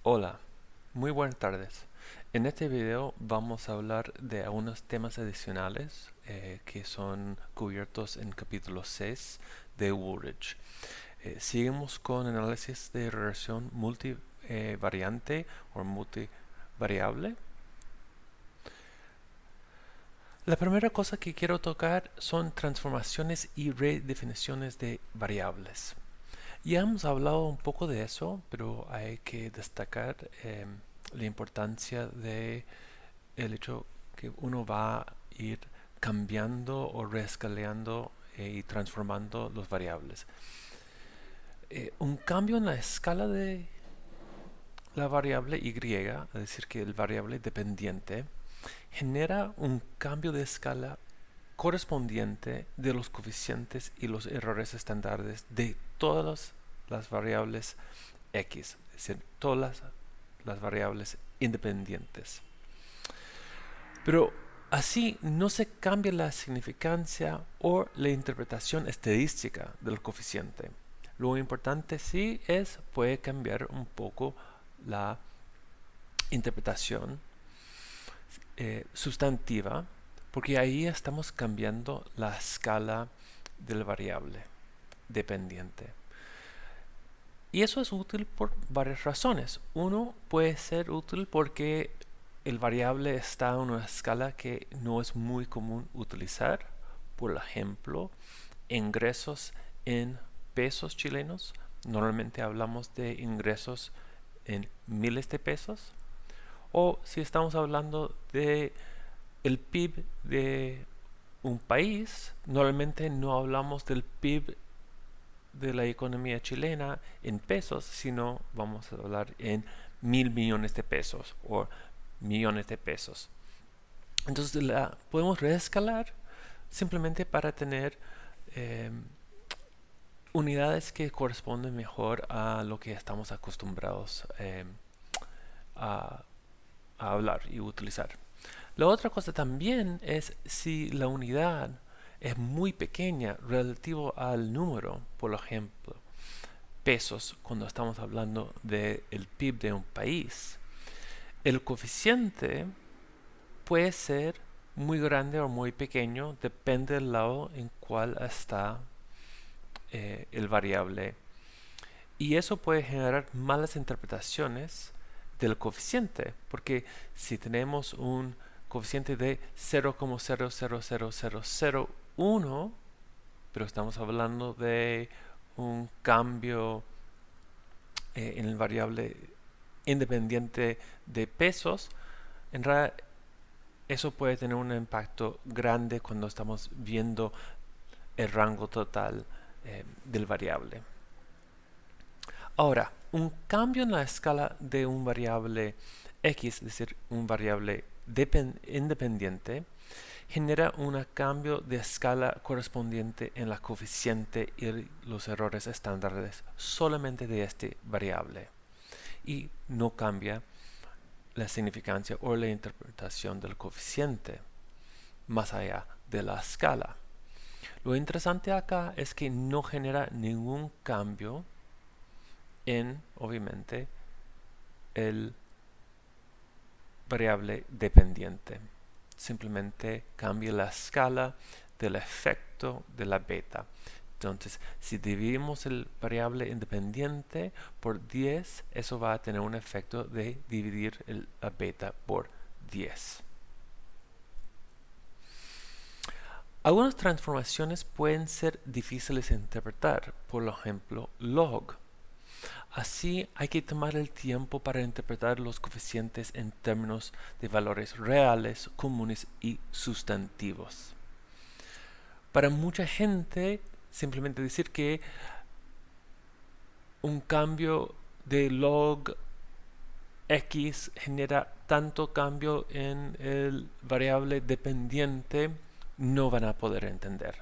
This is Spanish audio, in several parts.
Hola, muy buenas tardes. En este video vamos a hablar de algunos temas adicionales que son cubiertos en capítulo 6 de Woolrich. Seguimos con análisis de relación multivariante o multivariable. La primera cosa que quiero tocar son transformaciones y redefiniciones de variables. Ya hemos hablado un poco de eso, pero hay que destacar la importancia de el hecho que uno va a ir cambiando o reescaleando y transformando los variables. Un cambio en la escala de la variable y, es decir, que el variable dependiente, genera un cambio de escala correspondiente de los coeficientes y los errores estándares de todas las variables x, es decir, todas las variables independientes. Pero así no se cambia la significancia o la interpretación estadística del coeficiente. Lo importante sí puede cambiar un poco la interpretación sustantiva, porque ahí estamos cambiando la escala del variable dependiente. Y eso es útil por varias razones. Uno, puede ser útil porque el variable está en una escala que no es muy común utilizar. Por ejemplo, ingresos en pesos chilenos. Normalmente hablamos de ingresos en miles de pesos. O si estamos hablando de el PIB de un país, normalmente no hablamos del PIB de la economía chilena en pesos, sino vamos a hablar en 1.000 millones de pesos o millones de pesos. Entonces la podemos reescalar simplemente para tener eh, unidades que corresponden mejor a lo que estamos acostumbrados a, a hablar y utilizar. La otra cosa también es si la unidad es muy pequeña relativo al número, por ejemplo, pesos cuando estamos hablando del PIB de un país, el coeficiente puede ser muy grande o muy pequeño, depende del lado en cual está el variable. Y eso puede generar malas interpretaciones del coeficiente, porque si tenemos un coeficiente de 0,000001, pero estamos hablando de un cambio en el variable independiente de pesos, en realidad eso puede tener un impacto grande cuando estamos viendo el rango total del variable. Ahora, un cambio en la escala de un variable x, es decir, un variable independiente, genera un cambio de escala correspondiente en la coeficiente y los errores estándares solamente de este variable y no cambia la significancia o la interpretación del coeficiente más allá de la escala. Lo interesante acá es que no genera ningún cambio en, obviamente, el variable dependiente. Simplemente cambia la escala del efecto de la beta. Entonces, si dividimos el variable independiente por 10, eso va a tener un efecto de dividir la beta por 10. Algunas transformaciones pueden ser difíciles de interpretar, por ejemplo, log. Así hay que tomar el tiempo para interpretar los coeficientes en términos de valores reales, comunes y sustantivos. Para mucha gente, simplemente decir que un cambio de log x genera tanto cambio en el variable dependiente, no van a poder entender.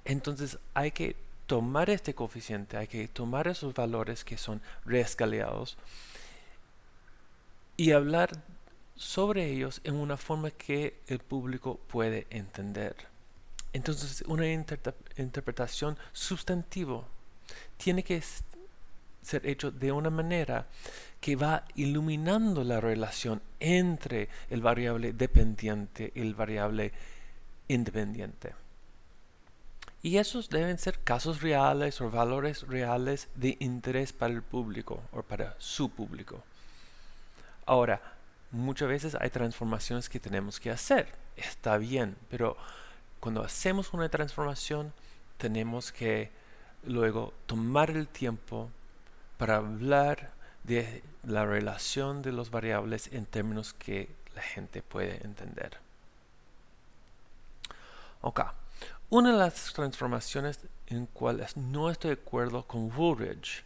Entonces hay que tomar este coeficiente, hay que tomar esos valores que son reescaleados y hablar sobre ellos en una forma que el público puede entender. Entonces, una interpretación sustantivo tiene que ser hecho de una manera que va iluminando la relación entre el variable dependiente y el variable independiente. Y esos deben ser casos reales o valores reales de interés para el público o para su público. Ahora, muchas veces hay transformaciones que tenemos que hacer. Está bien, pero cuando hacemos una transformación tenemos que luego tomar el tiempo para hablar de la relación de los variables en términos que la gente puede entender. Ok, una de las transformaciones en cuales no estoy de acuerdo con Woolridge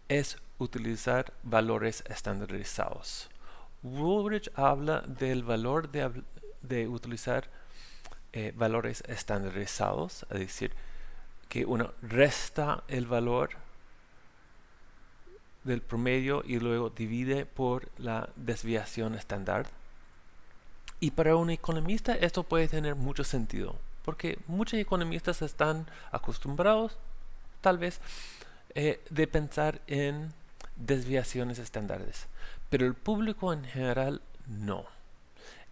es utilizar valores estandarizados. Woolridge habla del valor de utilizar valores estandarizados, es decir, que uno resta el valor del promedio y luego divide por la desviación estándar. Y para un economista esto puede tener mucho sentido, porque muchos economistas están acostumbrados, tal vez, de pensar en desviaciones estándares, pero el público en general no.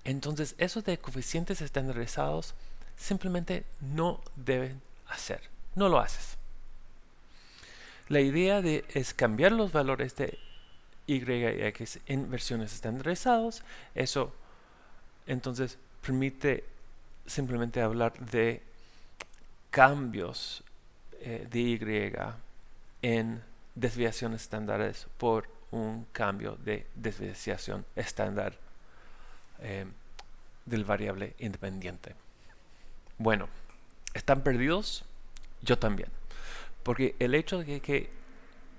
Entonces, eso de coeficientes estandarizados simplemente no deben hacer. No lo haces. La idea es cambiar los valores de y y x en versiones estandarizadas. Eso entonces permite simplemente hablar de cambios de y en desviaciones estándares por un cambio de desviación estándar del variable independiente. Bueno, ¿están perdidos? Yo también. Porque el hecho de que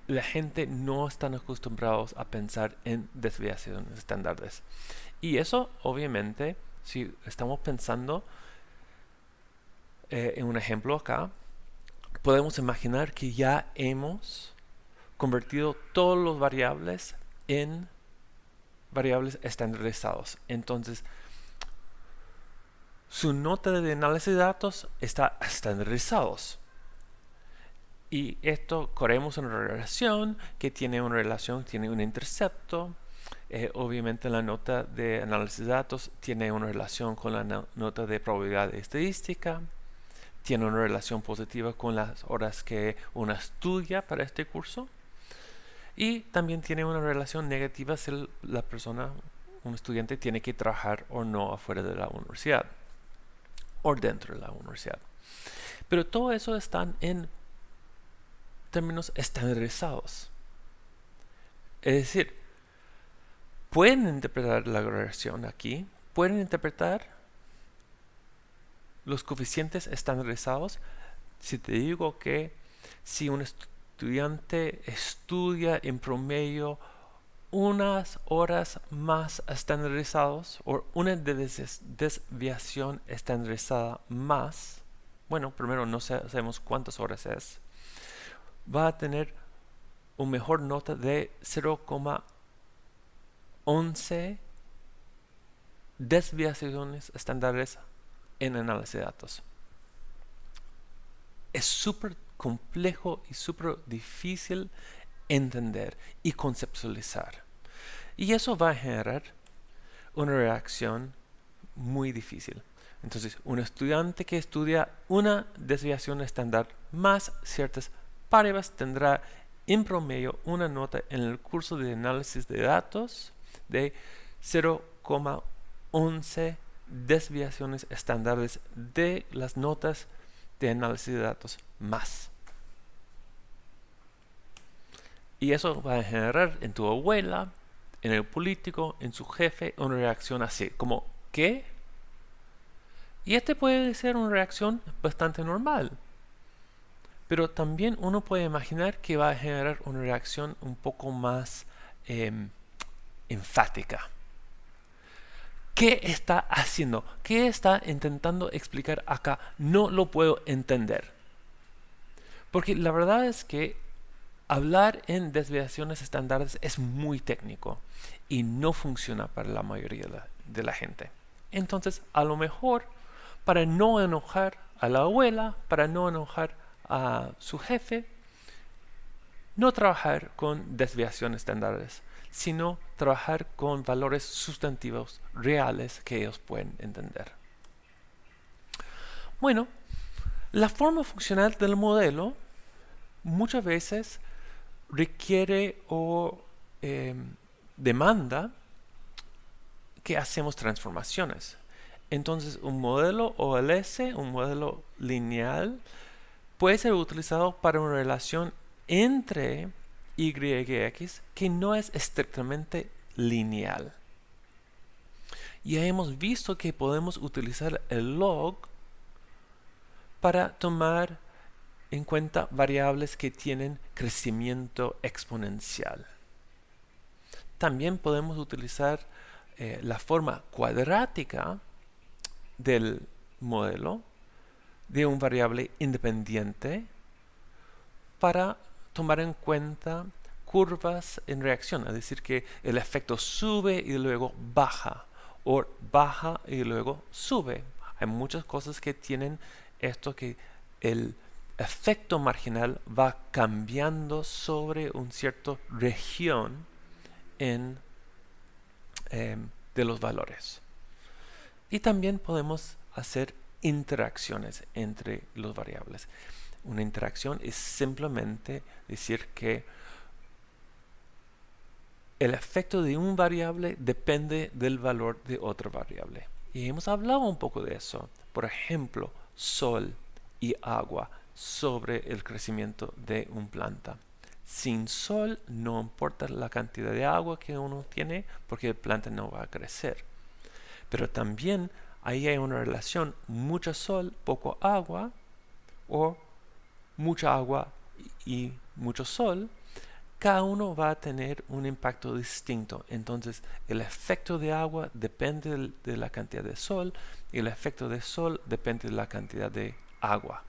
la gente no están acostumbrados a pensar en desviaciones estándares. Y eso, obviamente, si estamos pensando en un ejemplo acá, podemos imaginar que ya hemos convertido todos los variables en variables estandarizados. Entonces, su nota de análisis de datos está estandarizados. Y esto corremos una relación que tiene un intercepto. Obviamente la nota de análisis de datos tiene una relación con la nota de probabilidad estadística. Tiene una relación positiva con las horas que uno estudia para este curso. Y también tiene una relación negativa si la persona, un estudiante, tiene que trabajar o no afuera de la universidad o dentro de la universidad. Pero todo eso están en términos estandarizados. Es decir, pueden interpretar la relación aquí, pueden interpretar los coeficientes estandarizados. Si te digo que si un estudiante estudia en promedio unas horas más estandarizados o una desviación estandarizada más, bueno, primero no sabemos cuántas horas es, va a tener una mejor nota de 0,11 desviaciones estándares en análisis de datos. Es súper complejo y súper difícil entender y conceptualizar. Y eso va a generar una reacción muy difícil. Entonces, un estudiante que estudia una desviación estándar más ciertas variables tendrá en promedio una nota en el curso de análisis de datos de 0,11 desviaciones estándares de las notas de análisis de datos más. Y eso va a generar en tu abuela, en el político, en su jefe, una reacción así, como ¿qué? Y este puede ser una reacción bastante normal. Pero también uno puede imaginar que va a generar una reacción un poco más enfática. ¿Qué está haciendo? ¿Qué está intentando explicar acá? No lo puedo entender. Porque la verdad es que hablar en desviaciones estándares es muy técnico y no funciona para la mayoría de la gente. Entonces, a lo mejor, para no enojar a la abuela, para no enojar a su jefe, No trabajar con desviaciones estándares, sino trabajar con valores sustantivos reales que ellos pueden entender. Bueno, la forma funcional del modelo muchas veces requiere o demanda que hacemos transformaciones. Entonces, un modelo OLS, un modelo lineal, puede ser utilizado para una relación entre y y x que no es estrictamente lineal. Ya hemos visto que podemos utilizar el log para tomar en cuenta variables que tienen crecimiento exponencial. También podemos utilizar la forma cuadrática del modelo de un variable independiente para tomar en cuenta curvas en reacción, es decir, que el efecto sube y luego baja, o baja y luego sube. Hay muchas cosas que tienen esto, que el efecto marginal va cambiando sobre una cierta región en, de los valores. Y también podemos hacer interacciones entre los variables. Una interacción es simplemente decir que el efecto de un variable depende del valor de otra variable. Y hemos hablado un poco de eso. Por ejemplo, sol y agua sobre el crecimiento de una planta. Sin sol no importa la cantidad de agua que uno tiene porque la planta no va a crecer. Pero también ahí hay una relación mucho sol, poco agua, o mucha agua y mucho sol. Cada uno va a tener un impacto distinto. Entonces, el efecto de agua depende de la cantidad de sol y el efecto de sol depende de la cantidad de agua.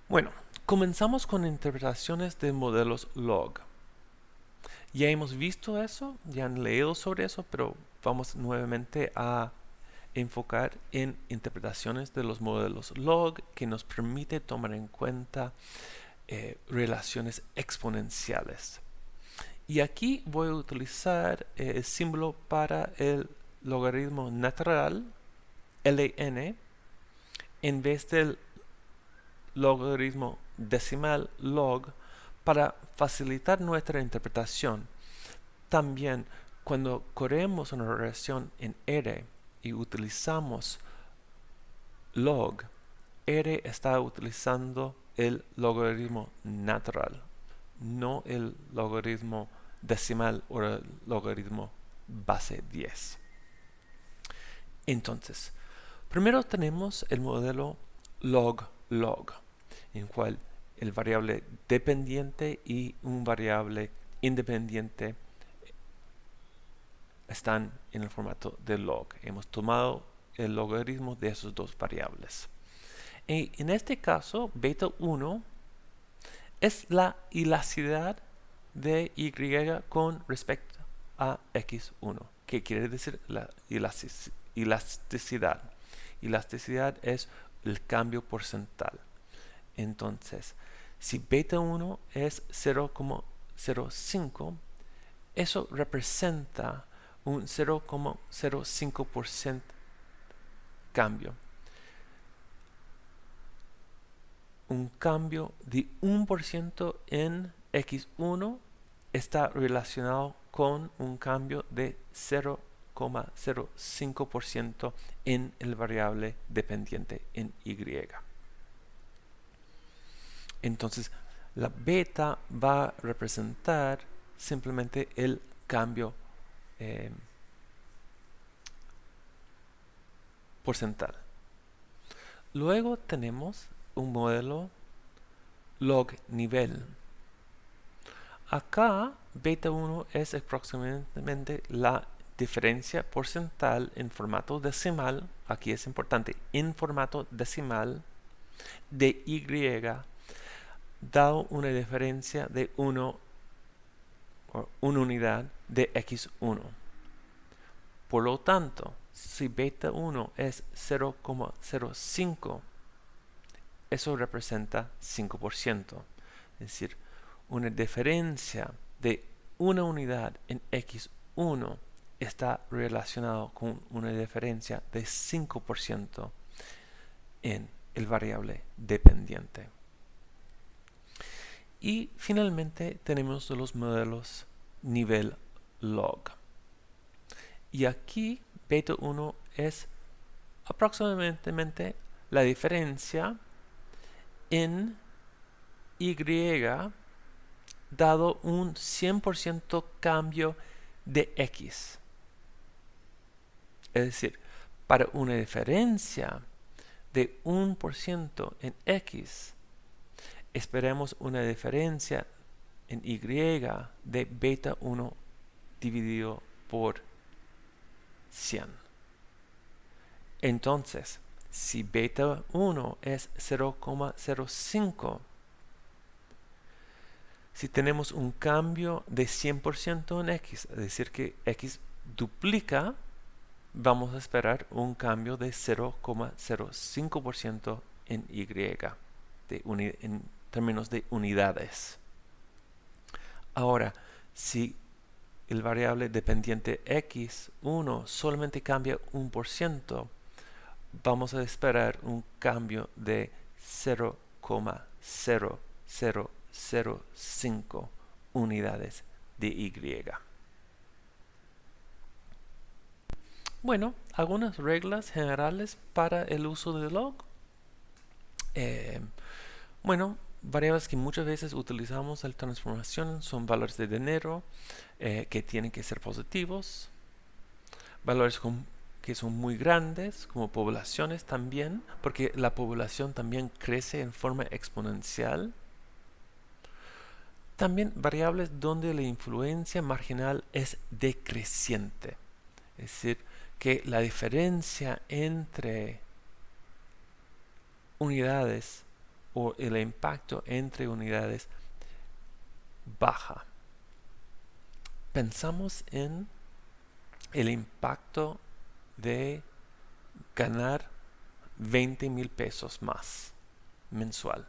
Bueno, comenzamos con interpretaciones de modelos log. Ya hemos visto eso, ya han leído sobre eso, pero vamos nuevamente a enfocar en interpretaciones de los modelos log que nos permite tomar en cuenta relaciones exponenciales. Y aquí voy a utilizar el símbolo para el logaritmo natural, LN, en vez del logaritmo decimal, log, para facilitar nuestra interpretación. También, cuando corremos una relación en R y utilizamos log, R está utilizando el logaritmo natural, no el logaritmo decimal o el logaritmo base 10. Entonces, primero tenemos el modelo log-log, en el cual el variable dependiente y un variable independiente están en el formato de log. Hemos tomado el logaritmo de esas dos variables. Y en este caso, beta 1 es la elasticidad de y con respecto a x1. ¿Qué quiere decir la elasticidad? Elasticidad es el cambio porcentual. Entonces, si beta 1 es 0,05, eso representa un 0,05% cambio. Un cambio de 1% en x1 está relacionado con un cambio de 0,05% en el variable dependiente en y. Entonces, la beta va a representar simplemente el cambio porcentual. Luego tenemos un modelo log nivel. Acá beta 1 es aproximadamente la diferencia porcentual en formato decimal, aquí es importante, en formato decimal de y dado una diferencia de 1 o una unidad de x1. Por lo tanto, si beta 1 es 0,05, eso representa 5%. Es decir, una diferencia de una unidad en x1 está relacionado con una diferencia de 5% en el variable dependiente. Y finalmente tenemos los modelos nivel log. Y aquí beta 1 es aproximadamente la diferencia en y dado un 100% cambio de x. Es decir, para una diferencia de 1% en x, esperemos una diferencia en y de beta 1 dividido por 100. Entonces, si beta 1 es 0,05, si tenemos un cambio de 100% en x, es decir que x duplica, vamos a esperar un cambio de 0,05% en y en términos de unidades. Ahora, si el variable dependiente x1 solamente cambia 1%, vamos a esperar un cambio de 0,0005 unidades de y. Bueno, algunas reglas generales para el uso de log. Bueno, variables que muchas veces utilizamos en transformación son valores de dinero que tienen que ser positivos, valores que son muy grandes, como poblaciones también, porque la población también crece en forma exponencial. También variables donde la influencia marginal es decreciente, es decir, que la diferencia entre unidades o el impacto entre unidades baja. Pensamos en el impacto de ganar 20,000 pesos más mensual.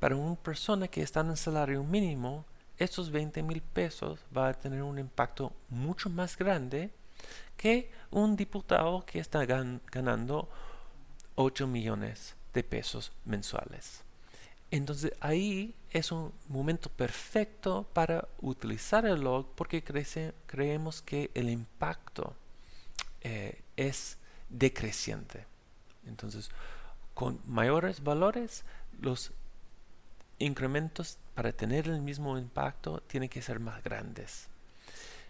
Para una persona que está en el salario mínimo, estos 20,000 pesos va a tener un impacto mucho más grande que un diputado que está ganando 8 millones de pesos mensuales. Entonces ahí es un momento perfecto para utilizar el log porque creemos que el impacto es decreciente. Entonces, con mayores valores, los incrementos para tener el mismo impacto tienen que ser más grandes.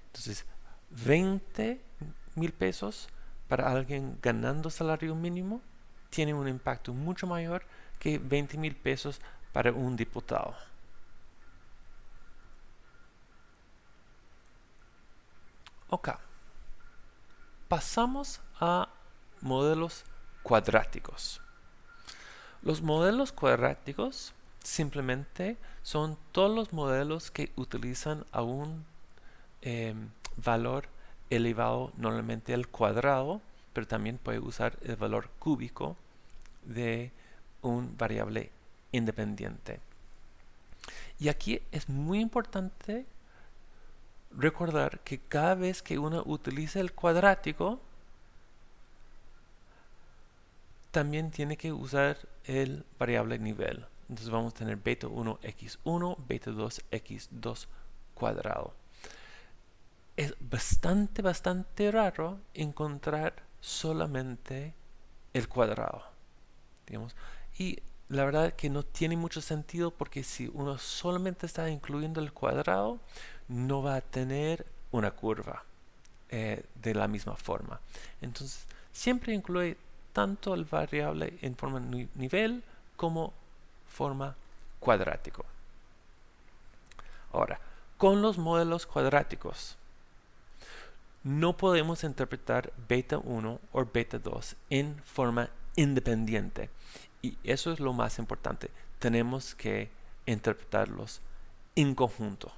Entonces, 20,000 pesos para alguien ganando salario mínimo tiene un impacto mucho mayor que 20,000 pesos para un diputado. Ok, pasamos a modelos cuadráticos. Los modelos cuadráticos simplemente son todos los modelos que utilizan a un valor elevado normalmente al cuadrado, pero también puede usar el valor cúbico de un variable independiente. Y aquí es muy importante recordar que cada vez que uno utiliza el cuadrático, también tiene que usar el variable nivel. Entonces vamos a tener beta 1 x1, beta 2 x2 cuadrado. Es bastante raro encontrar solamente el cuadrado, digamos. Y la verdad que no tiene mucho sentido porque si uno solamente está incluyendo el cuadrado, no va a tener una curva de la misma forma. Entonces, siempre incluye tanto el variable en forma nivel como forma cuadrático. Ahora, con los modelos cuadráticos, no podemos interpretar beta 1 o beta 2 en forma independiente. Y eso es lo más importante. Tenemos que interpretarlos en conjunto.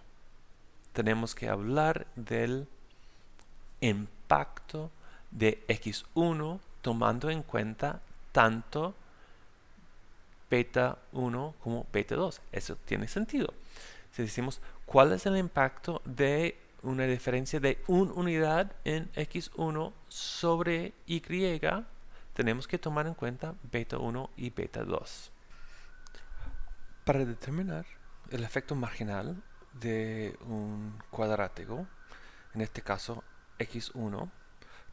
Tenemos que hablar del impacto de x1 tomando en cuenta tanto beta 1 como beta 2. Eso tiene sentido. Si decimos cuál es el impacto de una diferencia de una unidad en x1 sobre y, tenemos que tomar en cuenta beta 1 y beta 2. Para determinar el efecto marginal de un cuadrático, en este caso x1,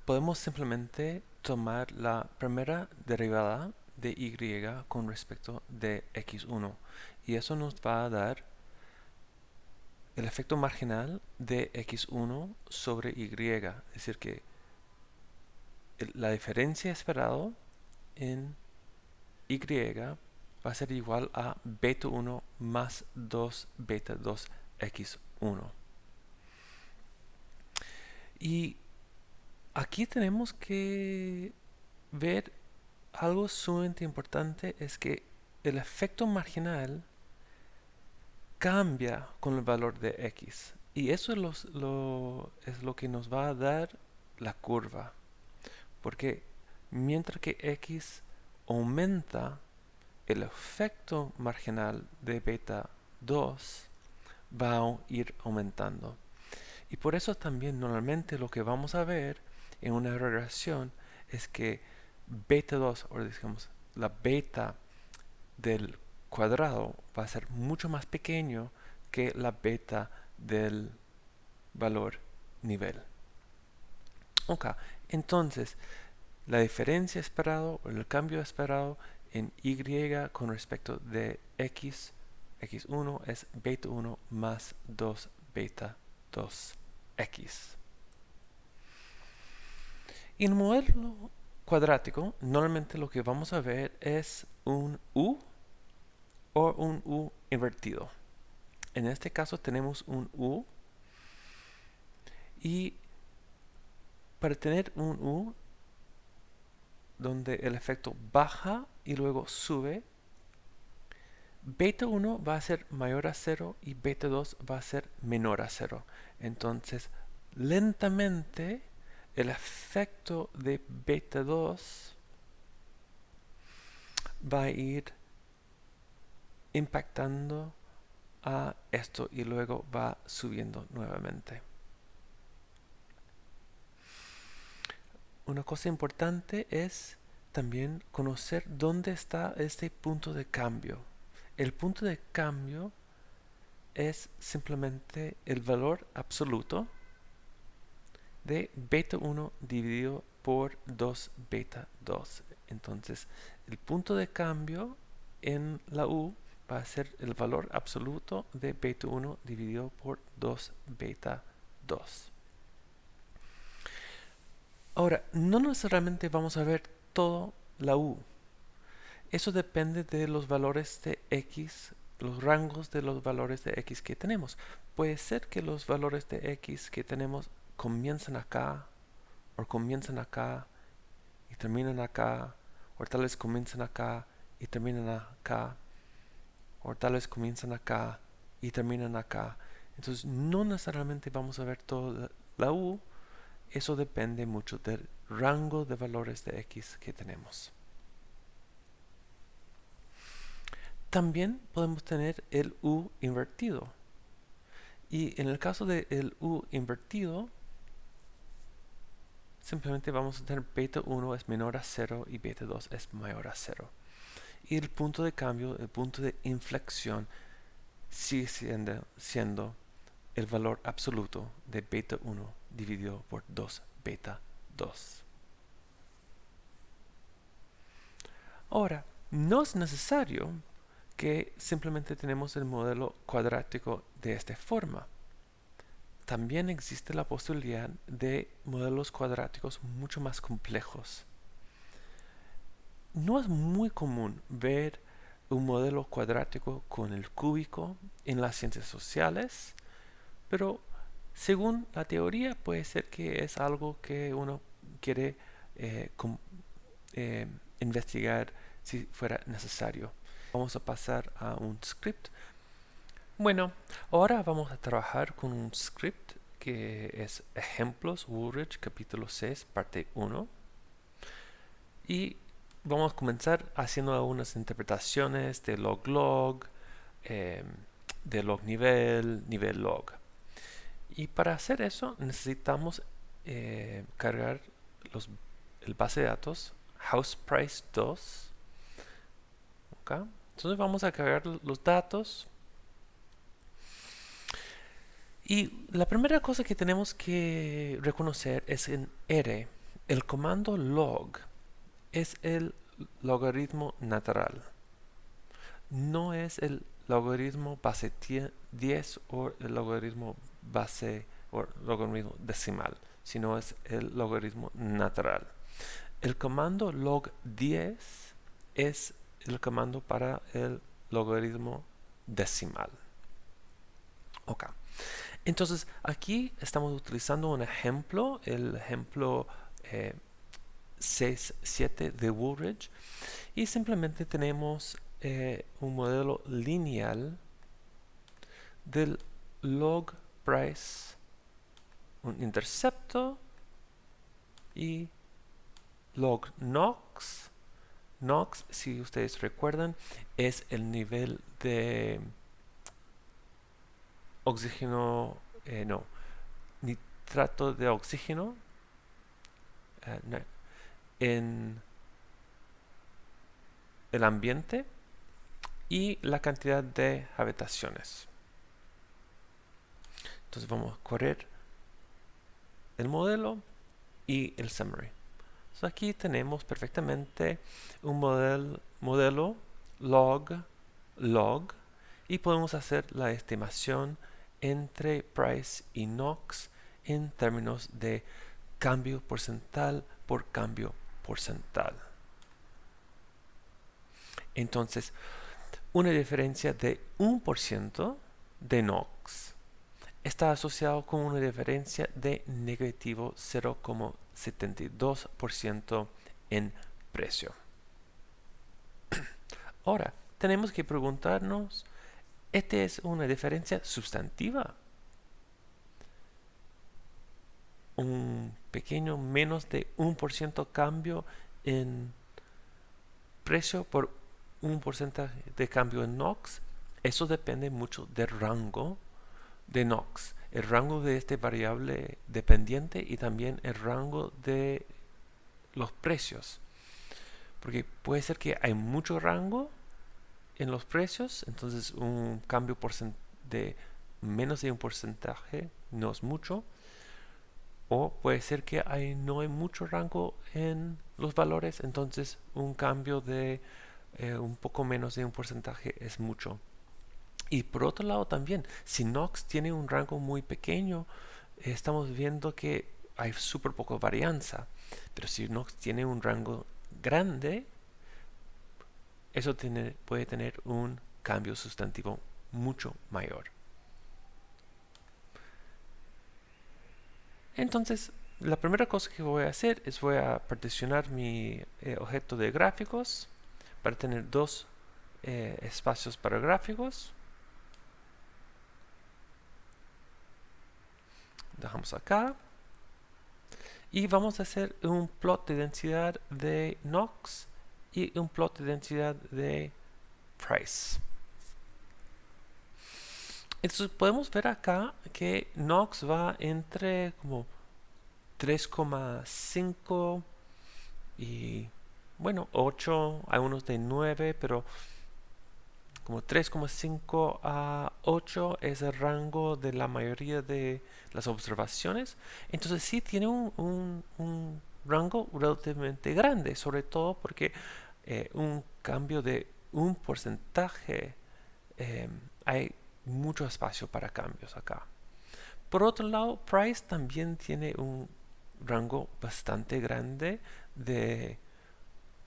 podemos simplemente tomar la primera derivada de y con respecto de x1 y eso nos va a dar el efecto marginal de x1 sobre y, es decir que la diferencia esperada en y va a ser igual a beta 1 más 2 beta 2 x1. Y aquí tenemos que ver algo sumamente importante, es que el efecto marginal cambia con el valor de x. Y eso es lo que nos va a dar la curva. Porque mientras que x aumenta, el efecto marginal de beta 2 va a ir aumentando. Y por eso también normalmente lo que vamos a ver en una regresión es que beta 2, o digamos la beta del cuadrado, va a ser mucho más pequeño que la beta del valor nivel. Ok, entonces la diferencia esperado o el cambio esperado en y con respecto de x1 es beta 1 más 2 beta 2x. Y en el modelo cuadrático, normalmente lo que vamos a ver es un u o un u invertido. En este caso tenemos un u y para tener un u donde el efecto baja y luego sube, beta 1 va a ser mayor a 0 y beta 2 va a ser menor a 0. Entonces, lentamente el efecto de beta 2 va a ir impactando a esto y luego va subiendo nuevamente. Una cosa importante es también conocer dónde está este punto de cambio. El punto de cambio es simplemente el valor absoluto de beta 1 dividido por 2 beta 2. Entonces, el punto de cambio en la U va a ser el valor absoluto de beta 1 dividido por 2 beta 2. Ahora, no necesariamente vamos a ver todo la U. Eso depende de los valores de x, los rangos de los valores de x que tenemos. Puede ser que los valores de x que tenemos comiencen acá, o comienzan acá y terminan acá, o tal vez comienzan acá y terminan acá, o tal vez comienzan acá y terminan acá. Entonces no necesariamente vamos a ver toda la U, eso depende mucho del rango de valores de x que tenemos. También podemos tener el u invertido. Y en el caso del u invertido, simplemente vamos a tener beta 1 es menor a 0 y beta 2 es mayor a 0. Y el punto de cambio, el punto de inflexión, sigue siendo el valor absoluto de beta 1 dividido por 2 beta 2. Ahora, no es necesario que simplemente tenemos el modelo cuadrático de esta forma. También existe la posibilidad de modelos cuadráticos mucho más complejos. No es muy común ver un modelo cuadrático con el cúbico en las ciencias sociales, pero según la teoría puede ser que es algo que uno quiere eh, eh, investigar si fuera necesario. Vamos a pasar a un script. Bueno, ahora vamos a trabajar con un script que es ejemplos Woolrich capítulo 6 parte 1 y vamos a comenzar haciendo algunas interpretaciones de log-log, eh, de log nivel, nivel log. Y para hacer eso necesitamos cargar los, el base de datos house price 2. ¿Ok? Entonces vamos a cargar los datos. Y la primera cosa que tenemos que reconocer es en R. El comando log es el logaritmo natural. No es el logaritmo base 10 o el logaritmo base o logaritmo decimal, sino es el logaritmo natural. El comando log 10 es el comando para el logaritmo decimal. Ok. Entonces aquí estamos utilizando un ejemplo, el ejemplo 6.7 de Woolridge, y simplemente tenemos un modelo lineal del log price, un intercepto, y log nox. Nox, si ustedes recuerdan, es el nivel de oxígeno, no, nitrato de oxígeno no, en el ambiente y la cantidad de habitaciones. Entonces vamos a correr el modelo y el summary. Entonces aquí tenemos perfectamente un modelo log y podemos hacer la estimación entre price y nox en términos de cambio porcentual por cambio porcentual. Entonces, una diferencia de 1% de NOx está asociado con una diferencia de negativo 0,72% en precio. Ahora, tenemos que preguntarnos, ¿esta es una diferencia sustantiva? Un pequeño menos de 1% cambio en precio por un porcentaje de cambio en NOx. Eso depende mucho del rango de NOx, el rango de este variable dependiente y también el rango de los precios. Porque puede ser que hay mucho rango en los precios, entonces un cambio de menos de un porcentaje no es mucho. O puede ser que no hay mucho rango en los valores, entonces un cambio de un poco menos de un porcentaje es mucho. Y por otro lado también, si NOx tiene un rango muy pequeño, estamos viendo que hay súper poca varianza. Pero si NOx tiene un rango grande, eso puede tener un cambio sustantivo mucho mayor. Entonces, la primera cosa que voy a hacer es voy a particionar mi objeto de gráficos para tener dos espacios para gráficos. Dejamos acá. Y vamos a hacer un plot de densidad de NOx y un plot de densidad de price. Entonces podemos ver acá que NOx va entre como 3,5 y bueno, 8, hay unos de 9, pero como 3,5 a 8 es el rango de la mayoría de las observaciones. Entonces sí tiene un rango relativamente grande, sobre todo porque un cambio de un porcentaje, hay mucho espacio para cambios acá. Por otro lado, Price también tiene un rango bastante grande de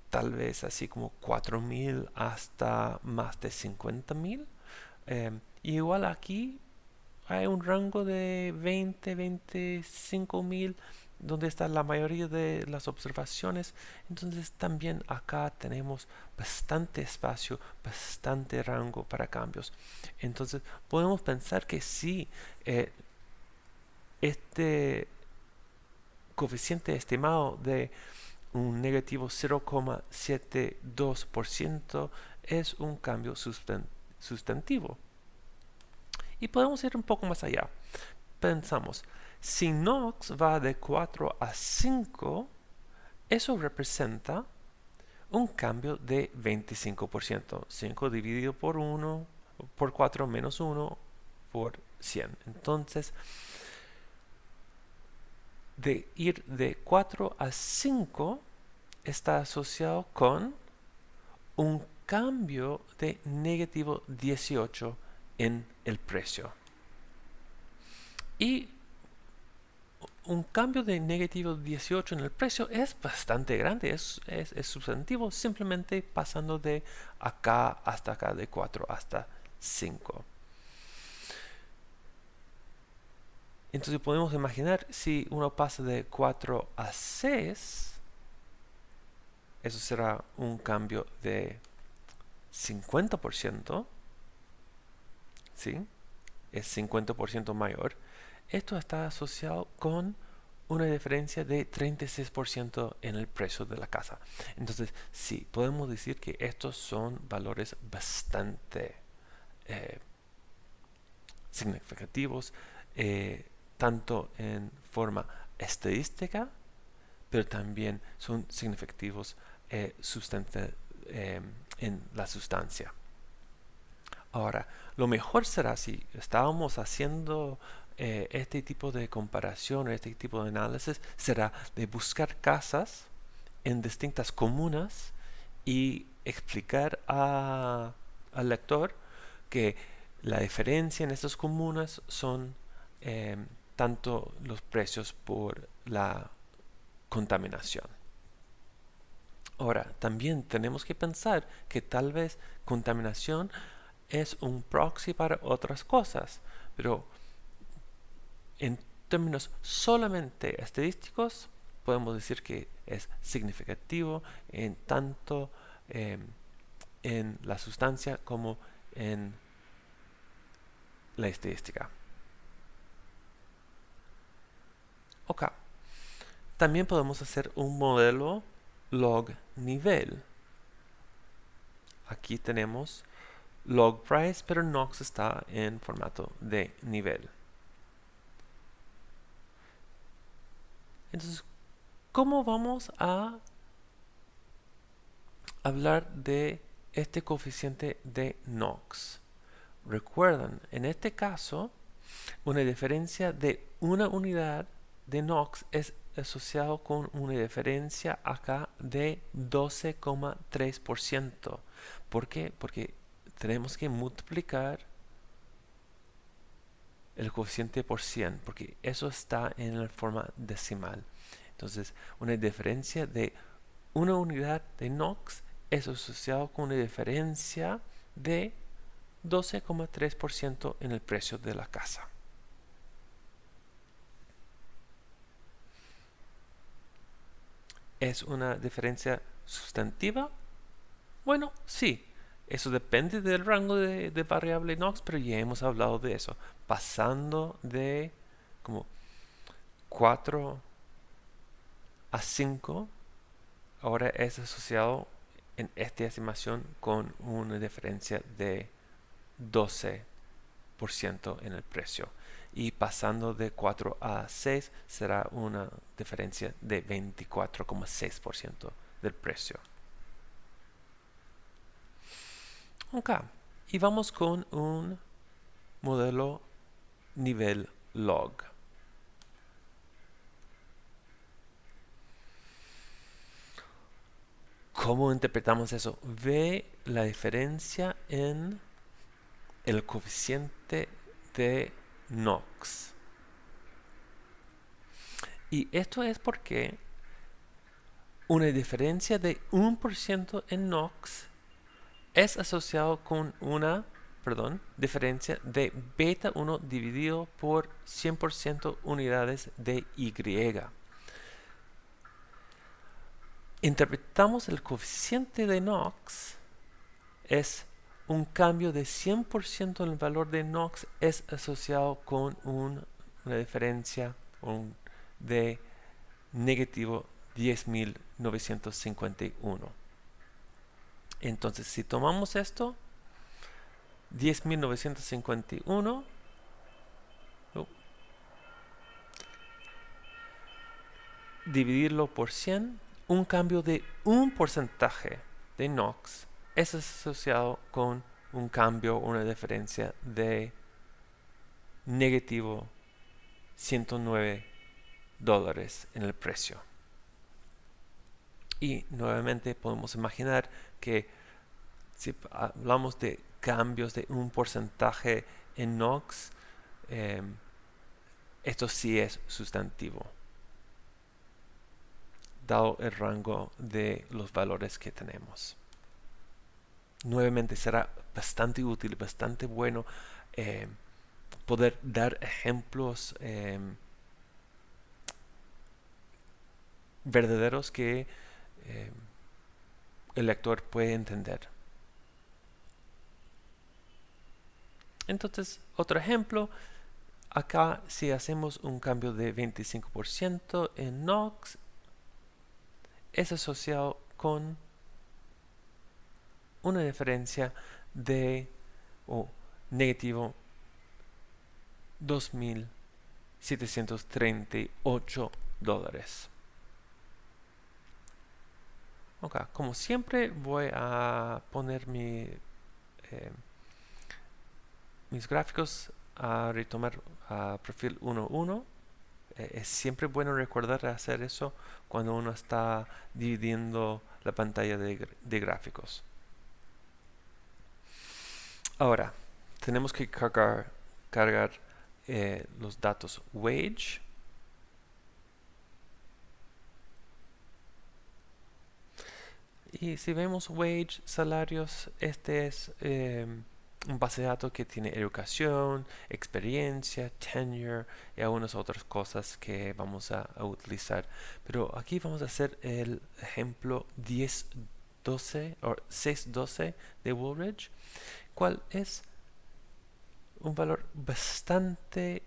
tal vez así como 4.000 hasta más de 50.000. Igual aquí hay un rango de 25.000 donde está la mayoría de las observaciones. Entonces también acá tenemos bastante espacio, bastante rango para cambios. Entonces podemos pensar que sí, este coeficiente estimado de un negativo 0,72% es un cambio sustantivo. Y podemos ir un poco más allá. Pensamos, si NOx va de 4 a 5, eso representa un cambio de 25%. 5 dividido por 1, por 4 menos 1, por 100. Entonces, de ir de 4 a 5 está asociado con un cambio de negativo 18 en el precio. Y un cambio de negativo 18 en el precio es bastante grande, es sustantivo, simplemente pasando de acá hasta acá, de 4 hasta 5. Entonces podemos imaginar, si uno pasa de 4 a 6, eso será un cambio de 50%, ¿sí? Es 50% mayor. Esto está asociado con una diferencia de 36% en el precio de la casa. Entonces, sí, podemos decir que estos son valores bastante eh, significativos, tanto en forma estadística, pero también son significativos eh, en la sustancia. Ahora, lo mejor será si estábamos haciendo este tipo de comparación, este tipo de análisis, será de buscar casas en distintas comunas y explicar al lector que la diferencia en estas comunas son tanto los precios por la contaminación. Ahora, también tenemos que pensar que tal vez contaminación es un proxy para otras cosas, pero en términos solamente estadísticos podemos decir que es significativo en tanto en la sustancia como en la estadística. Ok, también podemos hacer un modelo log nivel. Aquí tenemos log price, pero NOx está en formato de nivel. Entonces, ¿cómo vamos a hablar de este coeficiente de NOx? Recuerdan, en este caso, una diferencia de una unidad de NOx es asociado con una diferencia acá de 12,3%. ¿Por qué? Porque tenemos que multiplicar el coeficiente por 100, porque eso está en la forma decimal. Entonces, una diferencia de una unidad de NOx es asociado con una diferencia de 12,3% en el precio de la casa. ¿Es una diferencia sustantiva? Bueno, sí. Eso depende del rango de variable NOx, pero ya hemos hablado de eso. Pasando de como 4 a 5, ahora es asociado en esta estimación con una diferencia de 12% en el precio. Y pasando de 4 a 6 será una diferencia de 24,6% del precio. Ok, y vamos con un modelo nivel log. ¿Cómo interpretamos eso? Ve la diferencia en el coeficiente de NOx. Y esto es porque una diferencia de 1% en NOx es asociado con una, diferencia de beta 1 dividido por 100% unidades de Y. Interpretamos el coeficiente de NOx es un cambio de 100% en el valor de NOx es asociado con una diferencia de negativo 10.951. Entonces, si tomamos esto, 10.951, dividirlo por 100, un cambio de un porcentaje de NOx es asociado con un cambio, una diferencia de negativo $109 en el precio. Y nuevamente podemos imaginar que si hablamos de cambios de un porcentaje en NOx, esto sí es sustantivo, dado el rango de los valores que tenemos. Nuevamente será bastante útil, bastante bueno poder dar ejemplos verdaderos que el lector puede entender. Entonces, otro ejemplo, acá si hacemos un cambio de 25% en NOx, es asociado con una diferencia de negativo $2.738. Ok, como siempre voy a poner mis gráficos a retomar a perfil 1.1. Es siempre bueno recordar hacer eso cuando uno está dividiendo la pantalla de gráficos. Ahora, tenemos que cargar los datos wage. Y si vemos wage, salarios, este es un base de datos que tiene educación, experiencia, tenure y algunas otras cosas que vamos a utilizar. Pero aquí vamos a hacer el ejemplo 1012 o 612 de Woolridge, cual es un valor bastante,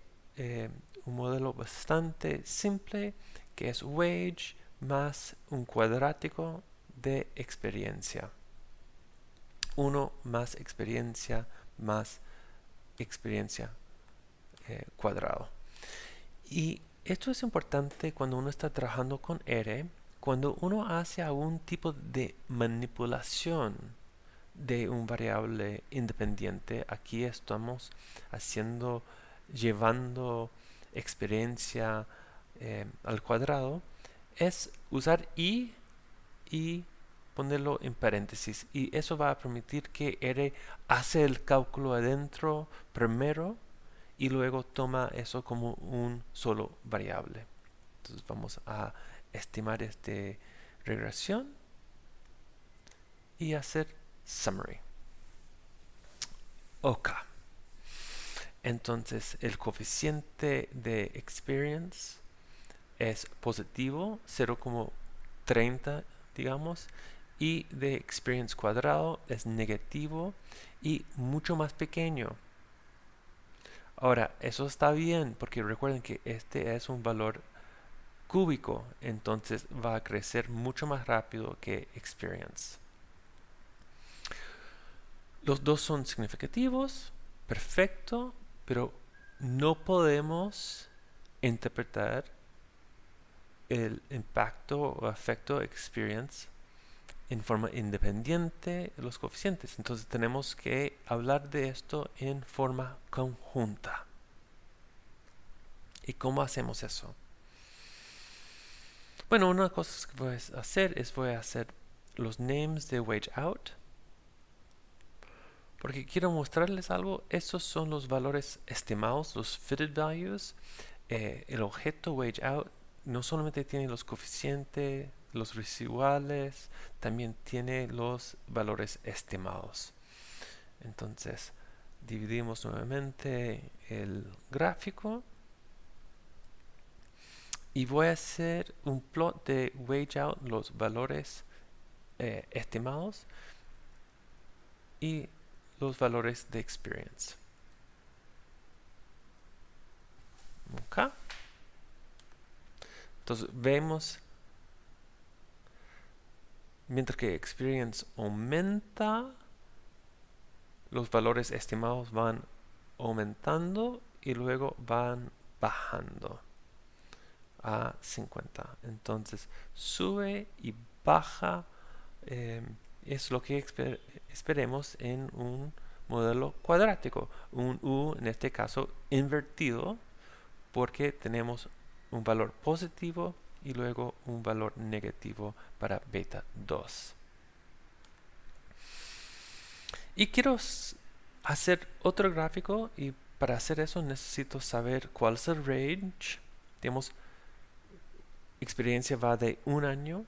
un modelo bastante simple, que es wage más un cuadrático de experiencia. 1 más experiencia cuadrado. Y esto es importante cuando uno está trabajando con R, cuando uno hace algún tipo de manipulación de un variable independiente. Aquí estamos llevando experiencia al cuadrado. Es usar y ponerlo en paréntesis, y eso va a permitir que R hace el cálculo adentro primero y luego toma eso como un solo variable. Entonces vamos a estimar esta regresión y hacer summary. Ok. Entonces el coeficiente de experience es positivo, 0,30 digamos, y de experience cuadrado es negativo y mucho más pequeño. Ahora, eso está bien porque recuerden que este es un valor cúbico, entonces va a crecer mucho más rápido que experience. Los dos son significativos, perfecto, pero no podemos interpretar el impacto o efecto experience en forma independiente de los coeficientes. Entonces tenemos que hablar de esto en forma conjunta. ¿Y cómo hacemos eso? Bueno, una de las cosas que voy a hacer es los names de wage out, porque quiero mostrarles algo. Estos son los valores estimados, los fitted values. El objeto wage out no solamente tiene los coeficientes, los residuales, también tiene los valores estimados. Entonces dividimos nuevamente el gráfico y voy a hacer un plot de wage out, los valores estimados y los valores de experience. Okay. Entonces vemos mientras que experience aumenta, los valores estimados van aumentando y luego van bajando a 50. Entonces sube y baja, eh, es lo que esperemos en un modelo cuadrático. Un U en este caso invertido porque tenemos un valor positivo y luego un valor negativo para beta 2. Y quiero hacer otro gráfico y para hacer eso necesito saber cuál es el range. Digamos, experiencia va de 1 año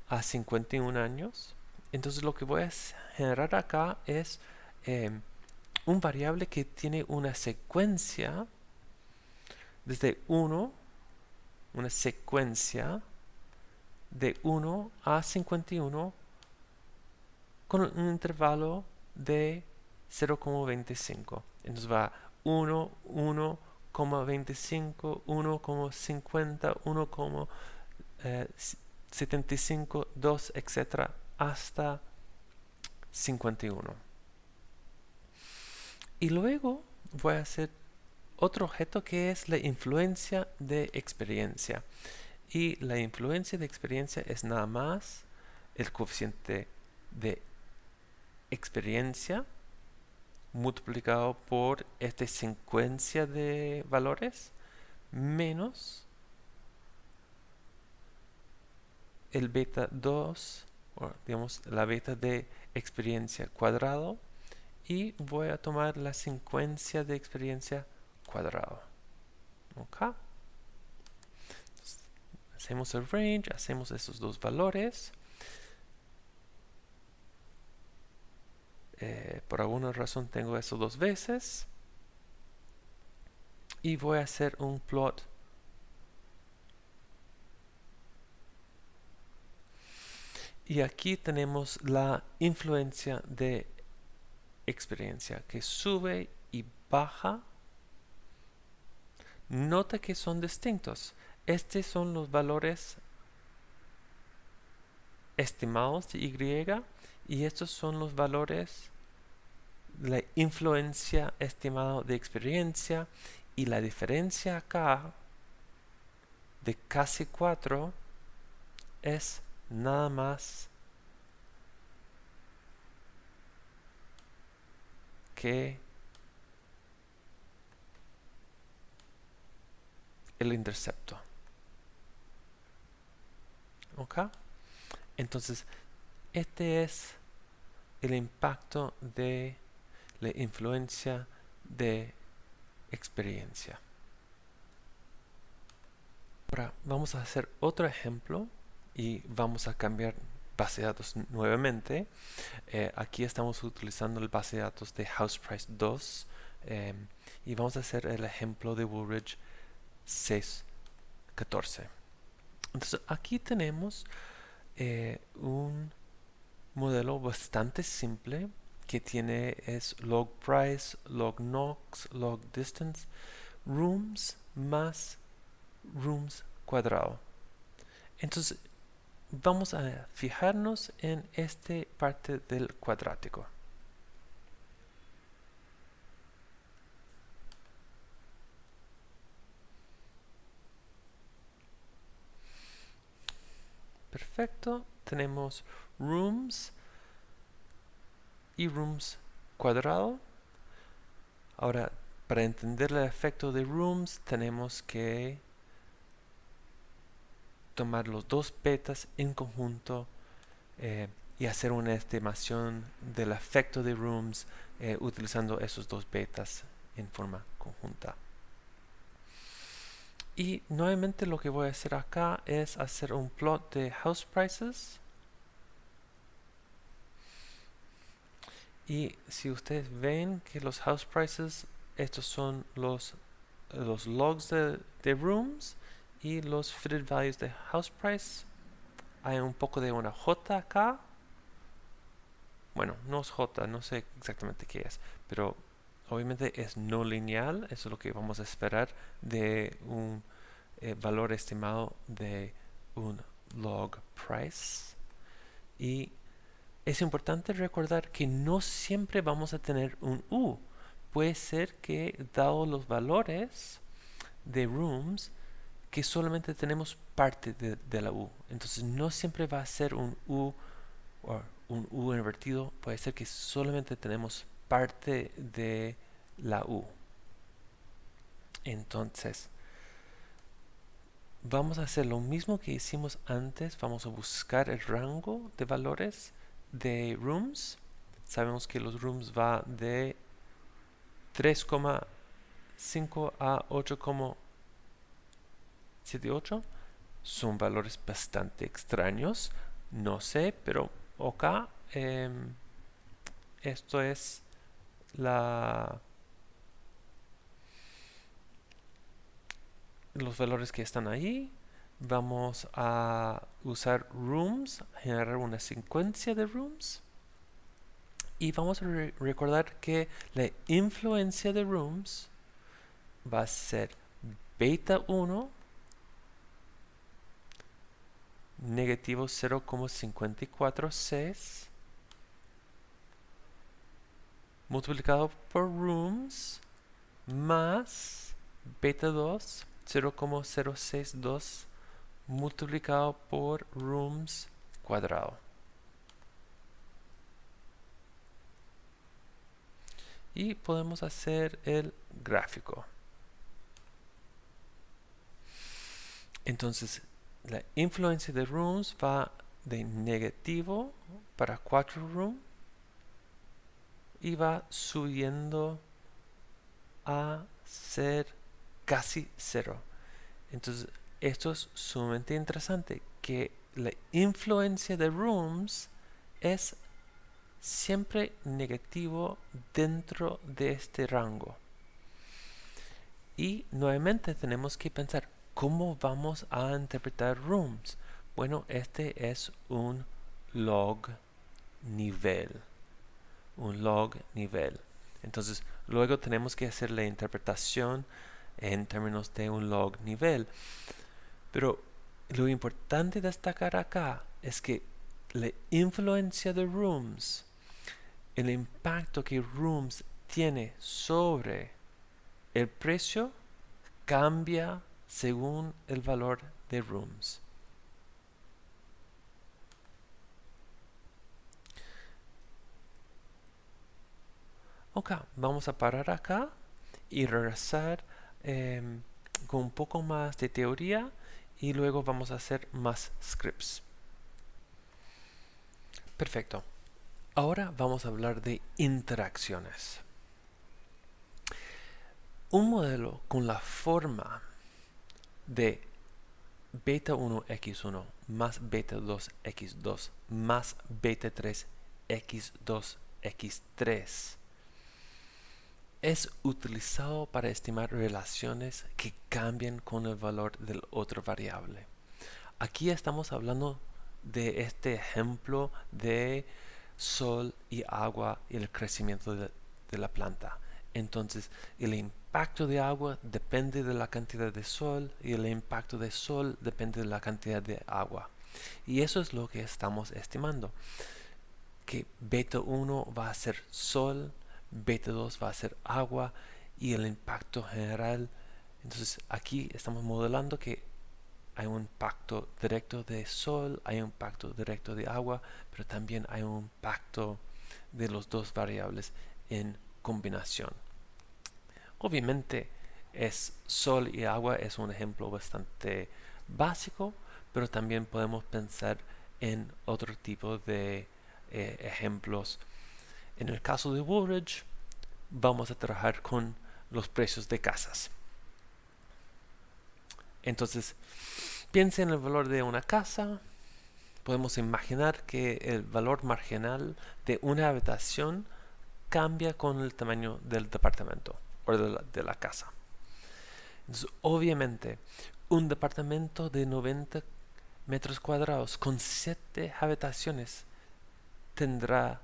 a 51 años. Entonces lo que voy a generar acá es un variable que tiene una secuencia desde 1, una secuencia de 1 a 51 con un intervalo de 0,25. Entonces va 1, 1,25, 1,50, 1,75, 2, etcétera, hasta 51. Y luego voy a hacer otro objeto que es la influencia de experiencia. Y la influencia de experiencia es nada más el coeficiente de experiencia multiplicado por esta secuencia de valores menos el beta 2, o digamos la beta de experiencia cuadrado, y voy a tomar la secuencia de experiencia cuadrado. ¿Ok? Hacemos el range, hacemos esos dos valores. Por alguna razón tengo eso dos veces. Y voy a hacer un plot. Y aquí tenemos la influencia de experiencia que sube y baja. Nota que son distintos. Estos son los valores estimados de Y y estos son los valores, la influencia estimada de experiencia, y la diferencia acá de casi 4 es nada más que el intercepto. ¿Ok? Entonces, este es el impacto de la influencia de experiencia. Ahora vamos a hacer otro ejemplo y vamos a cambiar base de datos nuevamente. Aquí estamos utilizando el base de datos de House Price 2 y vamos a hacer el ejemplo de Woolridge 614. Entonces aquí tenemos un modelo bastante simple que tiene es log price, log nox, log distance, rooms más rooms cuadrado. Entonces vamos a fijarnos en esta parte del cuadrático. Perfecto, tenemos rooms y rooms cuadrado. Ahora, para entender el efecto de rooms tenemos que tomar los dos betas en conjunto y hacer una estimación del efecto de rooms utilizando esos dos betas en forma conjunta. Y nuevamente lo que voy a hacer acá es hacer un plot de house prices. Y si ustedes ven que los house prices, estos son los logs de rooms y los fitted values de house price. Hay un poco de una J acá. Bueno, no es J, no sé exactamente qué es, pero obviamente es no lineal. Eso es lo que vamos a esperar de un valor estimado de un log price. Y es importante recordar que no siempre vamos a tener un U. Puede ser que, dado los valores de rooms, que solamente tenemos parte de la U. Entonces no siempre va a ser un U o un U invertido. Puede ser que solamente tenemos parte de la U. Entonces vamos a hacer lo mismo que hicimos antes. Vamos a buscar el rango de valores de rooms. Sabemos que los rooms va de 3,5 a 8,78. Son valores bastante extraños. No sé, pero acá esto es la, los valores que están ahí. Vamos a usar rooms, generar una secuencia de rooms. Y vamos a recordar que la influencia de rooms va a ser beta 1 negativo 0,546 multiplicado por rooms más beta 2 0,062 multiplicado por rooms cuadrado. Y podemos hacer el gráfico. Entonces, la influencia de rooms va de negativo para 4 rooms y va subiendo a ser casi cero. Entonces, esto es sumamente interesante, que la influencia de rooms es siempre negativo dentro de este rango. Y nuevamente tenemos que pensar, ¿cómo vamos a interpretar rooms? Bueno, este es un log nivel. Un log nivel. Entonces, luego tenemos que hacer la interpretación en términos de un log nivel. Pero lo importante destacar acá es que la influencia de rooms, el impacto que rooms tiene sobre el precio, cambia según el valor de rooms. Ok, vamos a parar acá y regresar con un poco más de teoría y luego vamos a hacer más scripts. Perfecto. Ahora vamos a hablar de interacciones. Un modelo con la forma de beta 1 x1 más beta 2 x2 más beta 3 x2 x3 es utilizado para estimar relaciones que cambian con el valor del otro variable. Aquí estamos hablando de este ejemplo de sol y agua y el crecimiento de la planta. Entonces, el impacto de agua depende de la cantidad de sol y el impacto de sol depende de la cantidad de agua. Y eso es lo que estamos estimando. Que beta 1 va a ser sol, beta 2 va a ser agua y el impacto general. Entonces, aquí estamos modelando que hay un impacto directo de sol, hay un impacto directo de agua, pero también hay un impacto de los dos variables en combinación. Obviamente es sol y agua es un ejemplo bastante básico, pero también podemos pensar en otro tipo de ejemplos. En el caso de Woolridge vamos a trabajar con los precios de casas. Entonces, piensa en el valor de una casa. Podemos imaginar que el valor marginal de una habitación cambia con el tamaño del departamento o de la casa. Entonces, obviamente, un departamento de 90 metros cuadrados con 7 habitaciones tendrá